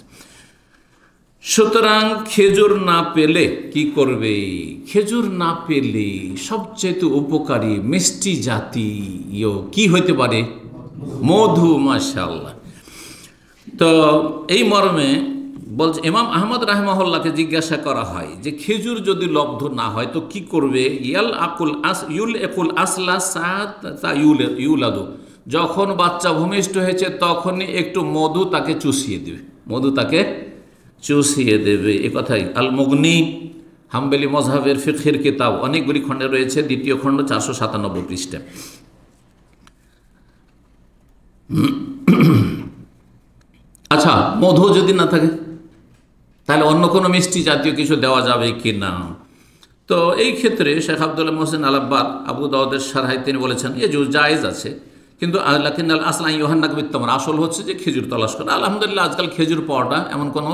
সুতরাং খেজুর না পেলে কি করবে? খেজুর না পেলে সবচেয়ে উপকারী মিষ্টি জাতীয় কি হইতে পারে? মধু। মাশাআল্লাহ। তো এই মর্মে বলছে ইমাম আহমদ রাহিমাহুল্লাহকে জিজ্ঞাসা করা হয় যে খেজুর যদি লব্ধ না হয় তো কি করবে? ইউল আসলা সাত ইউলাদু, যখন বাচ্চা ভূমিষ্ঠ হয়েছে তখনই একটু মধু তাকে চুষিয়ে দেবে, মধু তাকে চুষিয়ে দেবে। এ কথাই আল মুগনি হাম্বলি মজহাবের ফিকহের কিতাব, অনেকগুলি খণ্ডে রয়েছে, 2য় খণ্ড 497 পৃষ্ঠা। আচ্ছা, মধু যদি না থাকে তাহলে অন্য কোনো মিষ্টি জাতীয় কিছু দেওয়া যাবে কি না? তো এই ক্ষেত্রে শেখ আব্দুল মোহসেন আল আব্বাদ আবু দাউদের শারহায় তিনি বলেছেন এ জায়েজ আছে, কিন্তু লাকিন আল আসলান ইউহান্নাক বিত্তমর, আসল হচ্ছে যে খেজুর তলাশ করা। আলহামদুলিল্লাহ আজকাল খেজুর পাওয়াটা এমন কোনো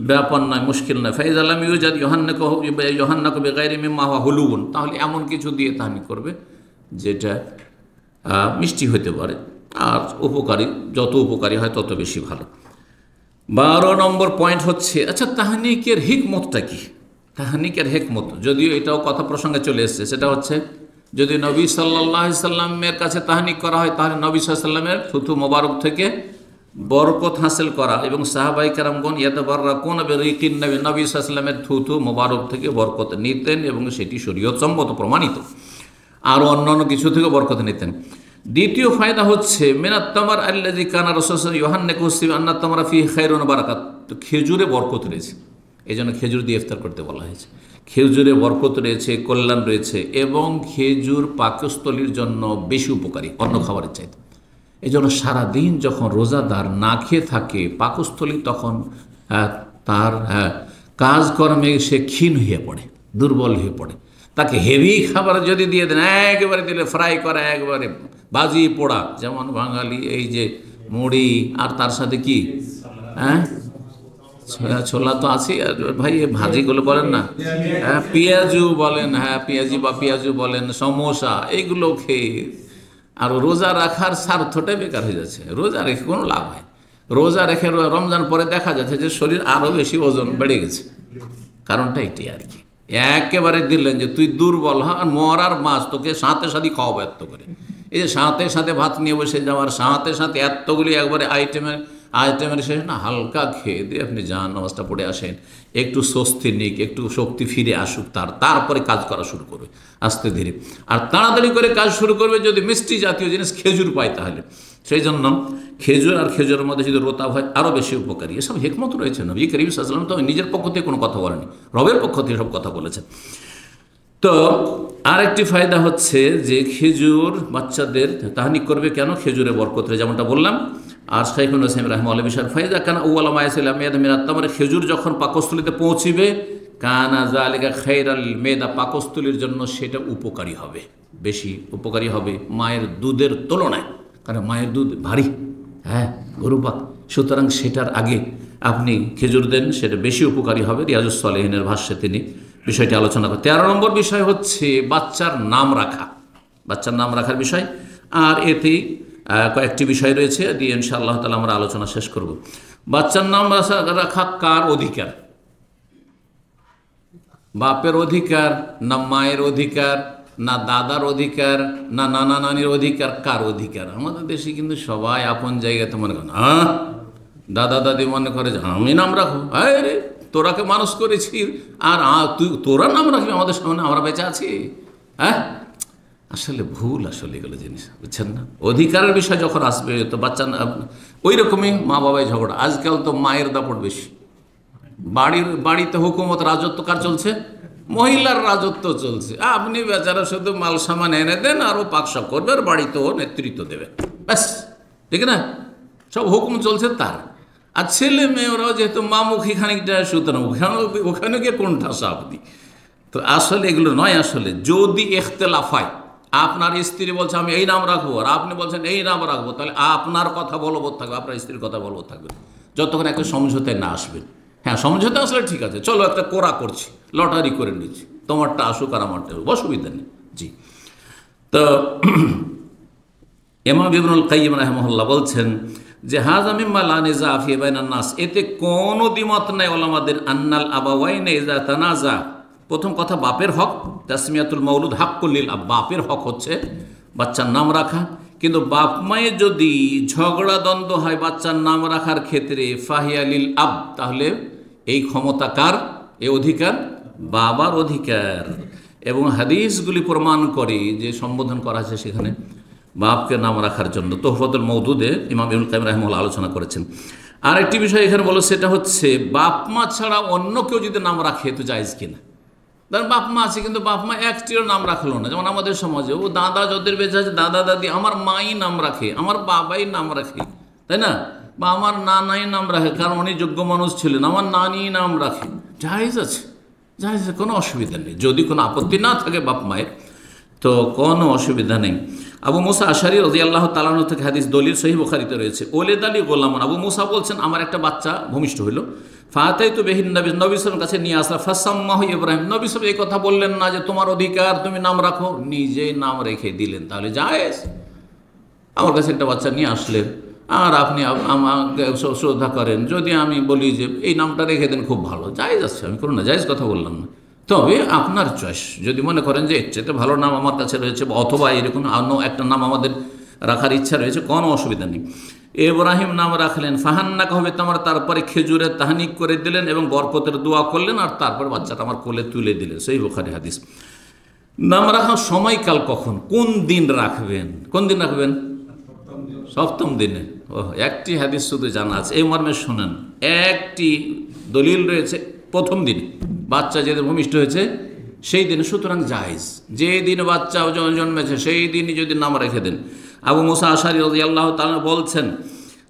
ব্যাপার নয়, মুশকিল নয়। ফাইজ আলম ইউজাদ ইউহান্নাক বেগাইরি মিম্মা হুয়া হুলুবুন, তাহলে এমন কিছু দিয়ে তাহনিক করবে যেটা মিষ্টি হতে পারে, আর উপকারী, যত উপকারী হয় তত বেশি ভালো। 12 নম্বর পয়েন্ট হচ্ছে, আচ্ছা তাহনিকের হিকমতটা কি? তাহনিকের হিকমত, যদিও এটাও কথা প্রসঙ্গে চলে এসছে, সেটা হচ্ছে যদি নবী সাল্লাল্লাহু আলাইহি সাল্লামের কাছে তাহনিক করা হয় তাহলে নবী সাল্লাল্লাহু আলাইহি সাল্লামের থুথু মোবারক থেকে বরকত হাসিল করা, এবং সাহাবায়ে কেরামগণ ইয়াতাবাররাকুনা বিরিকিন নবী, নবী সাল্লাল্লাহু আলাইহি সাল্লামের থুথু মোবারক থেকে বরকত নিতেন এবং সেটি শরীয়ত সম্মত প্রমাণিত, আর অন্যান্য কিছু থেকে বরকত নিতেন। দ্বিতীয় ফায়দা হচ্ছে মিনাত তামার আল্লাযী কানা রাসূলুল্লাহ ইউহান্নাকু আন্নাত তামারা ফিহি খায়রুন ওয়া বারাকাত, তো খেজুরে বরকত রয়েছে, এই জন্য খেজুর দিয়ে ইফতার করতে বলা হয়েছে। খেজুরে বরকত রয়েছে, কল্যাণ রয়েছে, এবং খেজুর পাকস্থলীর জন্য বেশি উপকারী অন্য খাবারের চাইতে। এই জন্য সারাদিন যখন রোজাদার না খেয়ে থাকে পাকস্থলী, তখন তার কাজকর্মে সে ক্ষীণ হয়ে পড়ে, দুর্বল হয়ে পড়ে। তাকে হেভি খাবার যদি দিয়ে দেন, একেবারে দিলে ফ্রাই করা, একবারে ভাজি পোড়া, যেমন বাঙালি এই যে মুড়ি আর তার সাথে কি ছোলা তো আছে, আর ভাই ভাজিগুলো বলেন না, পেঁয়াজু বলেন, পেঁয়াজি বা পেঁয়াজু বলেন, সমোসা, এগুলো খেয়ে আর রোজা রাখার স্বার্থটাই বেকার হয়ে যাচ্ছে। রোজা রেখে কোনো লাভ হয়? রোজা রেখে রমজান পরে দেখা যাচ্ছে যে শরীর আরও বেশি ওজন বেড়ে গেছে। কারণটা এটাই আর কি, একেবারে দিলেন যে তুই দুর্বল, আর মরার মাছ তোকে সাথে সাথে খাওয়াবো এত করে। এই যে সাথে সাথে ভাত নিয়ে বসে যাওয়ার, সাথে সাথে এতগুলি একবারে আইটেমের শেষ না, হালকা খেয়ে দিয়ে আপনি যান, নামাজটা পড়ে আসেন, একটু স্বস্তি নিক, একটু শক্তি ফিরে আসুক, তারপরে কাজ করা শুরু করবে আস্তে ধীরে। আর তাড়াতাড়ি করে কাজ শুরু করবে যদি মিষ্টি জাতীয় জিনিস খেজুর পায় তাহলে। সেই জন্য খেজুর আর খেজুরের মধ্যে যদি রোতাব হয় আরও বেশি উপকারী। এসব হিকমত রয়েছে। নবী করিম সাল্লাল্লাহু আলাইহি ওয়াসাল্লাম তো নিজের পক্ষ থেকে কোনো কথা বলেনি, রবের পক্ষ থেকে সব কথা বলেছেন। তো আরেকটি ফায়দা হচ্ছে যে খেজুর বাচ্চাদের তাহনিক করবে কেন? খেজুরে বরকত রয়েছে, যেমনটা বললাম। আর শাইখুল ইসলাম রাহমাতুল্লাহ বিষয় ফায়দা কেন আউয়ালা মা ইয়াসিল মিনাত তামর, খেজুর যখন পাকস্থলীতে পৌঁছিবে কানা যালিকা খায়রাল মেদা, পাকস্থলীর জন্য সেটা উপকারী হবে, বেশি উপকারী হবে মায়ের দুধের তুলনায়, কারণ মায়ের দুধ ভারী, হ্যাঁ গরু পাক, সুতরাং সেটার আগে আপনি খেজুর দেন, সেটা বেশি উপকারী হবে। রিয়াজুস সালেহিনের ভাষ্যে তিনি বিষয়টি আলোচনা করেন। 13 নম্বর বিষয় হচ্ছে বাচ্চার নাম রাখা, বাচ্চার নাম রাখার বিষয়। আর এতেই কয়েকটি বিষয় রয়েছে, দিয়ে ইনশাআল্লাহ তাআলা আমরা আলোচনা শেষ করব। বাচ্চার নাম রাখা কার অধিকার? বাপের অধিকার না মায়ের অধিকার না দাদার অধিকার না নানা নানির অধিকার? কার অধিকার? আমাদের দেশে কিন্তু সবাই আপন জায়গাতে মনে করেন, হ্যাঁ দাদা দাদি মনে করে যে আমি নাম রাখবো, আরে তোরাকে মানুষ করেছি আর তোরা নাম রাখবি আমাদের সামনে, আমরা বেঁচে আছি? হ্যাঁ, আসলে ভুল, আসলে এগুলো জিনিস বুঝছেন না। অধিকারের বিষয় যখন আসবে তো বাচ্চা ওই রকমই মা বাবায় ঝগড়া। আজকাল তো মায়ের দাপট বেশি, বাড়িতে হুকুমত রাজত্ব কার চলছে? মহিলার রাজত্ব চলছে। আপনি বেচারা শুধু মাল সামান এনে দেন আর ও পাকশাক করবে আর বাড়িতে ও নেতৃত্ব দেবে, ব্যাস, ঠিক না? সব হুকুম চলছে তার। আর ছেলে মেয়েরাও যেহেতু মামুখী খানিকটা, সুতরাং ওখানে গিয়ে কোন ঠাসা আপনি। তো আসলে এগুলো নয়। আসলে যদি ইখতিলাফ হয়, আপনার স্ত্রী বলছে আমি এই নাম রাখবো আর আপনি বলছেন এই নাম রাখবো, তাহলে আপনার কথা বলবৎ থাকবে, আপনার স্ত্রীর কথা বলবৎ থাকবে, যতক্ষণ একটা সমঝোতায় না আসবেন। হ্যাঁ, সমঝোতা আসলে ঠিক আছে, চলো একটা কোরা করছি, লটারি করে নিচ্ছি, তোমারটা আসুক আর আমারটা আসুক, অসুবিধা নেই। জি, তো ইমাম ইবনুল কাইয়িম রাহিমাহুল্লাহ বলছেন যে হাযা মিম্মা লা নিযা ফি বাইনান নাস, এতে কোনো দ্বিমত নাই ওলামাদের, আন্নাল আবাওয়াইন ইযা তানাজা, প্রথম কথা বাপের হক, তাসমিয়াতুল মাউলুদ হাক্কুল লিল আব, বাপের হক হচ্ছে বাচ্চার নাম রাখা। কিন্তু বাপ মায়ের যদি ঝগড়া দ্বন্দ্ব হয় বাচ্চার নাম রাখার ক্ষেত্রে, ফাহিয়া লিল আব, তাহলে এই ক্ষমতা কার? এই অধিকার বাবার অধিকার। এবং হাদিসগুলি প্রমাণ করে যে সম্বোধন করা আছে সেখানে বাপকে নাম রাখার জন্য। তোহফাতুল মওদুদে ইমাম ইবনুল কাইয়িম রাহিমাহুল্লাহ আলোচনা করেছেন। আর একটি বিষয় এখানে বলো, সেটা হচ্ছে বাপ মা ছাড়া অন্য কেউ যদি নাম রাখে তো জায়েজ কিনা। ধরেন বাপ মা আছে কিন্তু বাপ মা একটিও নাম রাখলো না, যেমন আমাদের সমাজে ও দাদা যাদের বেঁচে আছে দাদা দাদি, আমার মাই নাম রাখে, আমার বাবাই নাম রাখে, তাই না? বা আমার নানাই নাম রাখে, কারণ উনি যোগ্য মানুষ ছিলেন, আমার নানি নাম রাখে, জায়েজ আছে, জায়েজ আছে, কোনো অসুবিধা নেই। যদি কোনো আপত্তি না থাকে বাপ মায়ের তো কোনো অসুবিধা নেই। আবু মুসা আশারী রাদিয়াল্লাহু তাআলা আনহু থেকে হাদিস, দলিল সহিহ বুখারীতে রয়েছে। ওলেদ আলী গোলামন, আবু মুসা বলছেন আমার একটা বাচ্চা ভূমিষ্ঠ হইল, ফাতাইতু বিহিন নবী, নবী সাল্লাল্লাহু কাছে নিয়ে আসা, ফাসাম্মাহু ইব্রাহিম, নবী সাল্লাল্লাহু এই কথা বললেন না যে তোমার অধিকার তুমি নাম রাখো, নিজেই নাম রেখে দিলেন, তাহলে জায়েজ। আমার কাছে একটা বাচ্চা নিয়ে আসলেন আর আপনি আমাকে শ্রদ্ধা করেন, যদি আমি বলি যে এই নামটা রেখে দেন খুব ভালো, জায়েজ আছে, আমি কোনো না জায়েজ কথা বললাম না। তবে আপনার চয়েস, যদি মনে করেন যে এর চেয়ে ভালো নাম আমার কাছে রয়েছে অথবা এরকম অন্য একটা নাম আমাদের রাখার ইচ্ছা রয়েছে, কোনো অসুবিধা নেই। ইব্রাহিম নাম রাখলেন, ফাহান্নাকা হবে তোমার, তারপরে খেজুরের তাহনিক করে দিলেন এবং বরকতের দোয়া করলেন আর তারপর বাচ্চাটা আমার কোলে তুলে দিলেন, সহিহ বুখারী হাদিস। নাম রাখার সময়কাল কখন, কোন দিন রাখবেন? কোন দিন রাখবেন? সপ্তম দিনে। ও, একটি হাদিস শুধু জানা আছে এই মর্মে, শোনেন, একটি দলিল রয়েছে প্রথম দিনে, বাচ্চা যেদিন ভূমিষ্ঠ হয়েছে সেই দিনে, সুতরাং জায়েজ। যে দিন বাচ্চা জন্মেছে সেই দিনই যদি নাম রেখে দেন। আবু মুসা আশারী রাদিয়াল্লাহু তাআলা বলছেন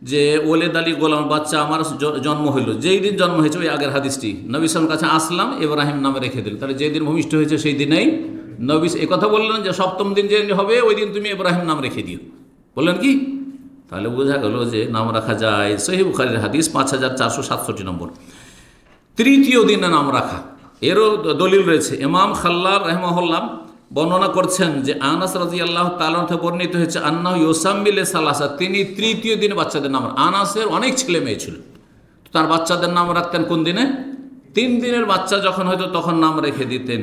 যে ওলেদ আলী গোলাম, বাচ্চা আমার জন্ম হইল, যেই দিন জন্ম হয়েছে ওই আগের হাদিসটি, নবী সাল্লাল্লাহু কাছে আসলাম, ইব্রাহিম নামে রেখে দিল, তাহলে যেদিন ভূমিষ্ঠ হয়েছে সেই দিনেই নবী এই কথা বললেন যে সপ্তম দিন যে হবে ওই দিন তুমি ইব্রাহিম নাম রেখে দিও, বললেন কি? তাহলে বোঝা গেল যে নাম রাখা যায়। সহিহ বুখারীর হাদিস 5467 নম্বর। তৃতীয় দিনে নাম রাখা, এরও দলিল রয়েছে। ইমাম খাল্লাল রাহিমাহুল্লাহ বর্ণনা করছেন যে আনাস রাদিয়াল্লাহু তাআলা থেকে বর্ণিত হয়েছে আন্নাহু ইউসাম্মিল সালাসা, তিনি তৃতীয় দিনে বাচ্চাদের নাম, আনাসের অনেক ছেলে মেয়ে ছিল, তার বাচ্চাদের নাম রাখতেন কোন দিনে? 3 দিনের বাচ্চা যখন হয়তো তখন নাম রেখে দিতেন।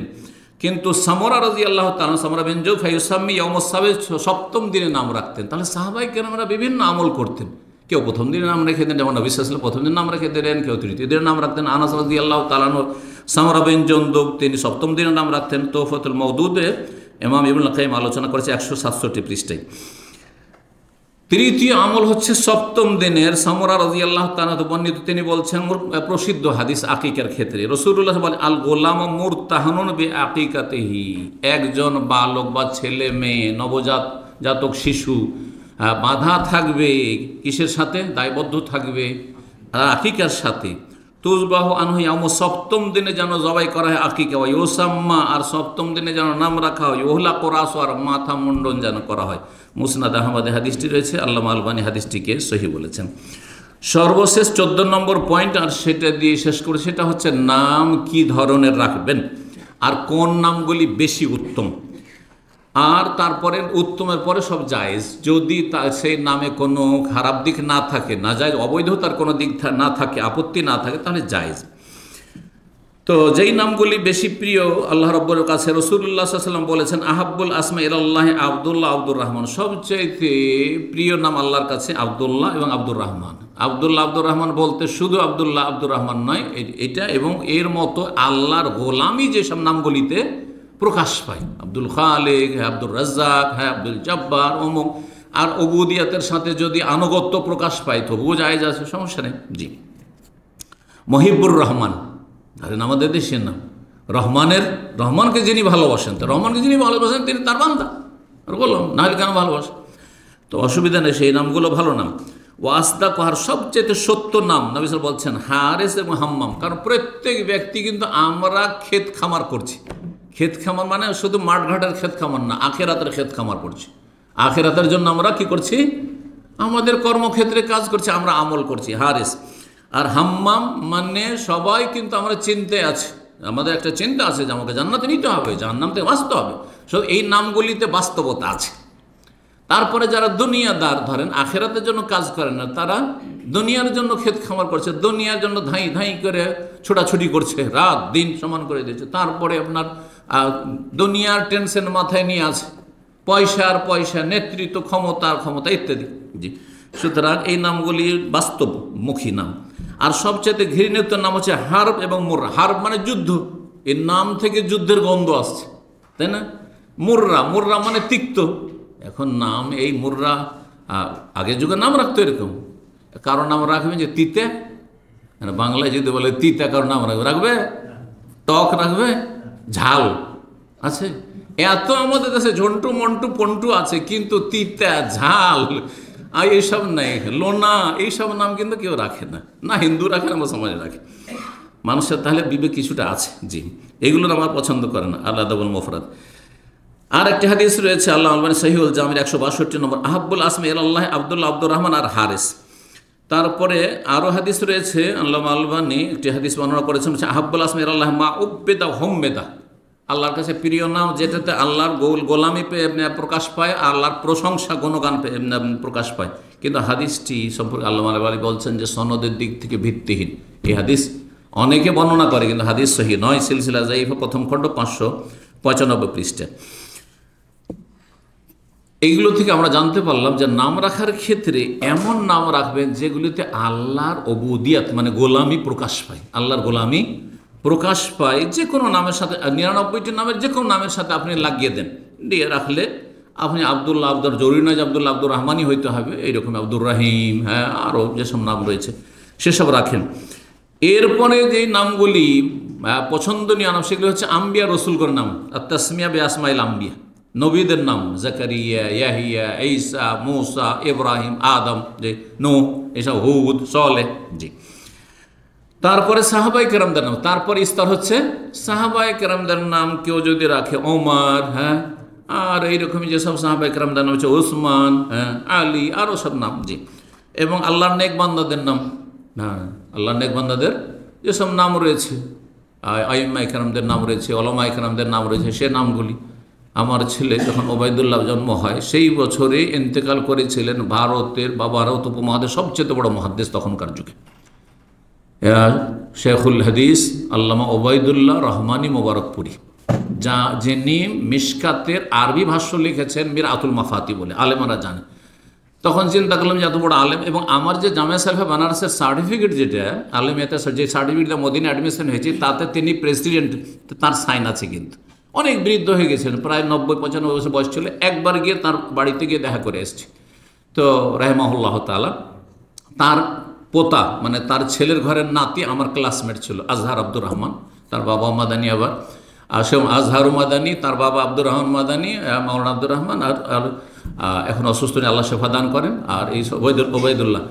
কিন্তু সামরা রাদিয়াল্লাহু তাআলা, সামরা বিন জুফা ইউসাম্মি ইয়াউমুস সাবিত, সপ্তম দিনে নাম রাখতেন। তাহলে সাহাবায়ে কেরামরা বিভিন্ন আমল করতেন, কেউ প্রথম দিনে নাম রেখে দেন, যেমন নবী সাল্লাল্লাহু আলাইহি ওয়াসাল্লাম প্রথম দিন নাম রেখে দিলেন, কেউ তৃতীয় দিনে নাম রাখতেন। আনাস রাদিয়াল্লাহু তাআলা সামরা বিন জুনদুব তিনি সপ্তম দিনে নাম রাখতেন। তোহফাতুল মওদুদে ইমাম ইবনুল কাইয়িম আলোচনা করেছে 167 পৃষ্ঠায়। তৃতীয় আমল হচ্ছে সপ্তম দিনের। সামরা রাদিয়াল্লাহু তাআলা বর্ণিত, তিনি বলছেন প্রসিদ্ধ হাদিস আকিকার ক্ষেত্রে রাসূলুল্লাহ বলেন আল গোলাম মুরতাহানুন বিআকিকাতিহি, একজন বালক বা ছেলে মেয়ে নবজাতক শিশু বাঁধা থাকবে কিসের সাথে? দায়বদ্ধ থাকবে আকিকার সাথে। তুজবাহু আনহু ইয়াউম, সপ্তম দিনে যেন জবাই করা হয় আকিকা, ওয়া ইউসাম্মা, আর সপ্তম দিনে যেন নাম রাখা হয়, ইউহলাকু রাসু, আর মাথা মুন্ডন যেন করা হয়। মুসনাদ আহমদে হাদিসটি রয়েছে, আল্লামা আলবানী হাদিসটিকে সহি বলেছেন। সর্বশেষ 14 নম্বর পয়েন্ট, আর সেটা দিয়ে শেষ করে, সেটা হচ্ছে নাম কি ধরনের রাখবেন আর কোন নামগুলি বেশি উত্তম। আর তারপরে উত্তমের পরে সব জায়েজ, যদি সেই নামে কোনো খারাপ দিক না থাকে, না জায়েজ অবৈধতার কোনো দিক না থাকে, আপত্তি না থাকে, তাহলে জায়েজ। তো যেই নামগুলি বেশি প্রিয় আল্লাহ রাব্বুল কাছে, রাসূলুল্লাহ সাল্লাল্লাহু আলাইহি ওয়াসাল্লাম বলেছেন আহাব্বুল আসমা ইলাল্লাহ আব্দুল্লাহ আব্দুর রহমান, সবচাইতে প্রিয় নাম আল্লাহর কাছে আব্দুল্লাহ এবং আব্দুর রহমান। আব্দুল্লাহ আব্দুর রহমান বলতে শুধু আব্দুল্লাহ আব্দুর রহমান নয়, এটা এবং এর মতো আল্লাহর গোলামি যেসব নামগুলিতে প্রকাশ পায়, আব্দুল খালিক, হ্যাঁ আব্দুর রাজ্জাক, হ্যাঁ আব্দুল জব্বার, অমুক, আর উবুদিয়াতের সাথে যদি আনুগত্য প্রকাশ পায় তবুও জায়েজ আছে, সমস্যা নেই। জি। মহিবুর রহমান, ধরেন আমাদের দেশের নাম রহমানকে যিনি ভালোবাসেন, তো রহমানকে যিনি ভালোবাসেন তিনি তার বান্দা, আর বললাম নাহলে কেন ভালোবাসেন, তো অসুবিধা নেই, সেই নামগুলো ভালো নাম। ওয়াসদাক, আর সবচেয়ে সত্য নাম নবী সাল্লাল্লাহু আলাইহি ওয়াসাল্লাম বলছেন হারেস এবং হাম্মাম, কারণ প্রত্যেক ব্যক্তি কিন্তু আমরা ক্ষেত খামার করছি। ক্ষেত খামার মানে শুধু মাঠঘাটের ক্ষেত খামার না, আখেরাতের ক্ষেত খামার করছি। আখেরাতের জন্য আমরা কি করছি, আমাদের কর্মক্ষেত্রে কাজ করছি, আমরা আমল করছি। হারেস আর হাম্মাম মানে সবাই কিন্তু আমরা চিন্তায় আছি, আমাদের একটা চিন্তা আছে যে আমাকে জান্নাতে নিতে হবে, জাহান্নাম থেকে বাঁচতে হবে, সব এই নামগুলিতে বাস্তবতা আছে। তারপরে যারা দুনিয়াদার, ধরেন আখেরাতের জন্য কাজ করে না, তারা দুনিয়ার জন্য ক্ষেত খামার করছে, দুনিয়ার জন্য ধাই ধাই করে ছোটাছুটি করছে, রাত দিন সমান করে দিচ্ছে। তারপরে আপনার দুনিয়ার টেনশন মাথায় নিয়ে আছে, পয়সার পয়সা, নেতৃত্ব, ক্ষমতার ক্ষমতা ইত্যাদি। জি, সুতরাং এই নামগুলি বাস্তবমুখী নাম। আর সবচেয়ে ঘৃণিত নাম হচ্ছে হার্ব এবং মুর্রা। হার্ব মানে যুদ্ধ, এর নাম থেকে যুদ্ধের গন্ধ আসছে, তাই না? মুর্রা মানে তিক্ত। এখন নাম এই মুর্রা, আগের যুগে নাম রাখতো এরকম, কারো নাম রাখবেন যে তিতে, বাংলায় যদি বলে তিতা, কারো নাম রাখবে টক, রাখবে ঝাল আছে। এত আমাদের দেশে ঝন্টু মন্টু পন্টু আছে, কিন্তু তিতা ঝাল আর এইসব নেই, লোনা, এইসব নাম কিন্তু কেউ রাখে না, না হিন্দু রাখে না, সমাজে রাখে। মানুষের তাহলে বিবেক কিছুটা আছে। জি, এগুলো আমার পছন্দ করে না, আল্লাহ মুফরাদ। আর একটি হাদিস রয়েছে আল্লাহ আলবানী সহিহুল জামির 162 নম্বর, আহাব্বুল আসমা ইলাল্লাহ আব্দুল্লাহ আব্দুর রহমান আর হারেস। তারপরে আরও হাদিস রয়েছে, আল্লাহ আলবানী একটি হাদিস বর্ণনা করেছেন, আহাব্বুল আসমা ইলাল্লাহ মা উব্বেদা হোম্মেদা, আল্লাহর কাছে প্রিয় নাম যেটাতে আল্লাহর গোলামি প্রকাশ পায়, আল্লাহর প্রশংসা গুণগান প্রকাশ পায়। কিন্তু হাদিসটি সম্পর্কে আল্লাহ আলবানী বলছেন যে সনদের দিক থেকে ভিত্তিহীন। এই হাদিস অনেকে বর্ণনা করে, কিন্তু হাদিস সহি নয়। সিলসিলা যায়িফা প্রথম খণ্ড 595 পৃষ্ঠা। এইগুলো থেকে আমরা জানতে পারলাম যে নাম রাখার ক্ষেত্রে এমন নাম রাখবেন যেগুলিতে আল্লাহর উবুদিয়াত মানে গোলামি প্রকাশ পায়, আল্লাহর গোলামি প্রকাশ পায়। যে কোনো নামের সাথে, 99টি নামের যে কোনো নামের সাথে আপনি লাগিয়ে দেন, দিয়ে রাখলে আপনি আব্দুল্লাহ আব্দুর, জরুরি নয় যে আব্দুল্লাহ আব্দুর রহমানই হইতে হবে, এইরকম আব্দুর রাহিম, হ্যাঁ আরও যেসব নাম রয়েছে সেসব রাখেন। এরপরে যে নামগুলি পছন্দনীয় নাম, সেগুলি হচ্ছে আম্বিয়া রসুলগণের নাম, আর তাসমিয়া বে আসমাইল আম্বিয়া, নবীদের নাম, জাকারিয়া, ইয়াহিয়া, ঈসা, মূসা, ইব্রাহিম, আদম, যে নূহ, এসব হুদ, সালেহ। জি। তারপরে সাহাবায়ে কেরামদের নাম, তারপরে স্তর হচ্ছে সাহাবায়ে কেরামদের নাম কেউ যদি রাখে, ওমর, হ্যাঁ, আর এইরকমই যেসব সাহাবায়ে কেরামদের নাম হচ্ছে ওসমান, হ্যাঁ, আলী, আরও সব নাম। জি। এবং আল্লাহর নেক বান্দাদের নাম, হ্যাঁ, আল্লাহর নেক বান্দাদের যেসব নাম রয়েছে, আইম্মায়ে কেরামদের নাম রয়েছে, ওলামায়ে কেরামদের নাম রয়েছে, সে নামগুলি। আমার ছেলে যখন ওবায়দুল্লাহ জন্ম হয়, সেই বছরে ইন্তেকাল করেছিলেন ভারতের বা ভারত উপমহাদেশ সবচেয়ে বড় মহাদ্দেশ তখনকার যুগে, শেখুল হাদিস আল্লামা ওবায়দুল্লাহ রহমানী মোবারকপুরি, যিনি মিশকাতের আরবি ভাষ্য লিখেছেন মিরআতুল মাফাতি বলে, আলেমারা জানে। তখন চিন্তা করলাম যে এত বড় আলেম, এবং আমার যে জামিয়া শরীফে বেনারসের সার্টিফিকেট, যেটা আলেমিয়াতে যে সার্টিফিকেটটা মদিনা অ্যাডমিশন হয়েছে, তাতে তিনি প্রেসিডেন্ট, তার সাইন আছে। কিন্তু অনেক বৃদ্ধ হয়ে গেছিলেন, প্রায় 90-95 বছর বয়স ছিল। একবার গিয়ে তার বাড়িতে গিয়ে দেখা করে এসেছি। তো রাহিমাহুল্লাহ তাআলা, তার পোতা মানে তার ছেলের ঘরের নাতি আমার ক্লাসমেট ছিল, আজহার আব্দুর রহমান, তার বাবা মাদানী, আবার আজহারু মাদানী, তার বাবা আব্দুর রহমান মাদানী, মাওলানা আব্দুর রহমান, আর এখন অসুস্থ নিয়ে আল্লাহ শেফা দান করেন। আর এই ওবায়দুল্লাহ,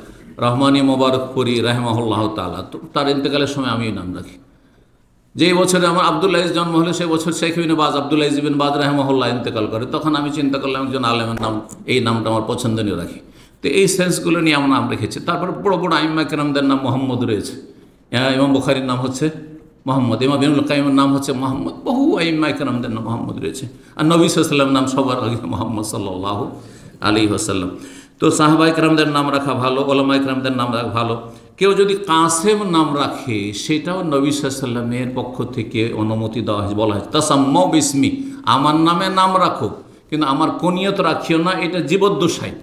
রহমানী মোবারকপুরি রাহমাহুল্লাহ তাআলা, তো তার ইন্তেকালের সময় আমি নাম রাখি। যেই বছরে আমার আব্দুল আজিজ জন্ম হলো সেই বছর শেখ ইবনে বাজ, আব্দুল আজিজ বিন বাজ রাহমাহুল্লাহ ইন্তেকাল করে। তখন আমি চিন্তা করলাম একজন আলেমের নাম, এই নামটা আমার পছন্দনীয় রাখি। তো এই সেন্সগুলো নিয়ে আমার নাম রেখেছি। তারপরে বড় বড় আইম্মা কেরামদের নাম মোহাম্মদ রয়েছে। ইমাম বুখারীর নাম হচ্ছে মোহাম্মদ, ইমাম ইবনুল কাইমের নাম হচ্ছে মোহাম্মদ, বহু আইম্মা কেরামদের নাম মোহাম্মদ রয়েছে। আর নবী সাল্লাল্লাহু আলাইহি ওয়াসাল্লামের নাম সবার আগে মোহাম্মদ সাল্লাল্লাহু আলাইহি ওয়াসাল্লাম। তো সাহাবায়ে কেরামদের নাম রাখা ভালো, উলামায়ে কেরামদের নাম রাখা ভালো। কেউ যদি কাসেম নাম রাখে সেটাও নবী সাল্লাল্লাহু আলাইহি ওয়াসাল্লামের পক্ষ থেকে অনুমতি দেওয়া হয়েছে, বলা হয়েছে তাসাম্মাউ বিসমি, আমার নামে নাম রাখো কিন্তু আমার কুনিয়ত রাখিও না, এটা জীবদ্দশাই।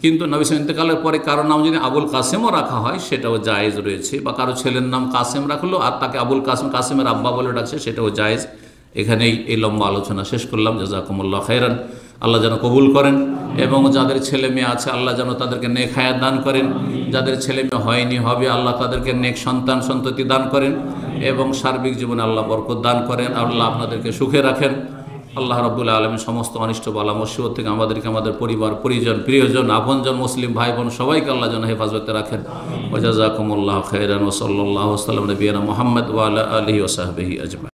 কিন্তু নবী সাল্লাল্লাহু ইন্তেকালের পরে কারো নাম যদি আবুল কাসেমও রাখা হয় সেটাও জায়েজ রয়েছে, বা কারো ছেলের নাম কাসেম রাখলো আর তাকে আবুল কাসেম, কাসেমের আব্বা বলে ডাকছে, সেটাও জায়েজ। এখানেই এই লম্বা আলোচনা শেষ করলাম। জাযাকুমুল্লাহ খাইরান। আল্লাহ যেন কবুল করেন, এবং যাদের ছেলে মেয়ে আছে আল্লাহ যেন তাদেরকে নেক হায়াত দান করেন, যাদের ছেলে মেয়ে হয়নি হবে আল্লাহ তাদেরকে নেক সন্তান সন্ততি দান করেন, এবং সার্বিক জীবনে আল্লাহ বরকত দান করেন। আল্লাহ আপনাদেরকে সুখে রাখেন। আল্লাহ রাব্বুল আলামিন সমস্ত অনিষ্ট বালা মুসিবত থেকে আমাদেরকে, আমাদের পরিবার পরিজন প্রিয়জন আপনজন মুসলিম ভাই বোন সবাইকে আল্লাহ যেন হেফাজতে রাখেন। ওয়া জাযাকুমুল্লাহু খাইরান ওয়া সাল্লাল্লাহু আলা নবিয়িনা মুহাম্মদ ওয়া আলা আলিহি ওয়া সাহবিহি আজমাইন।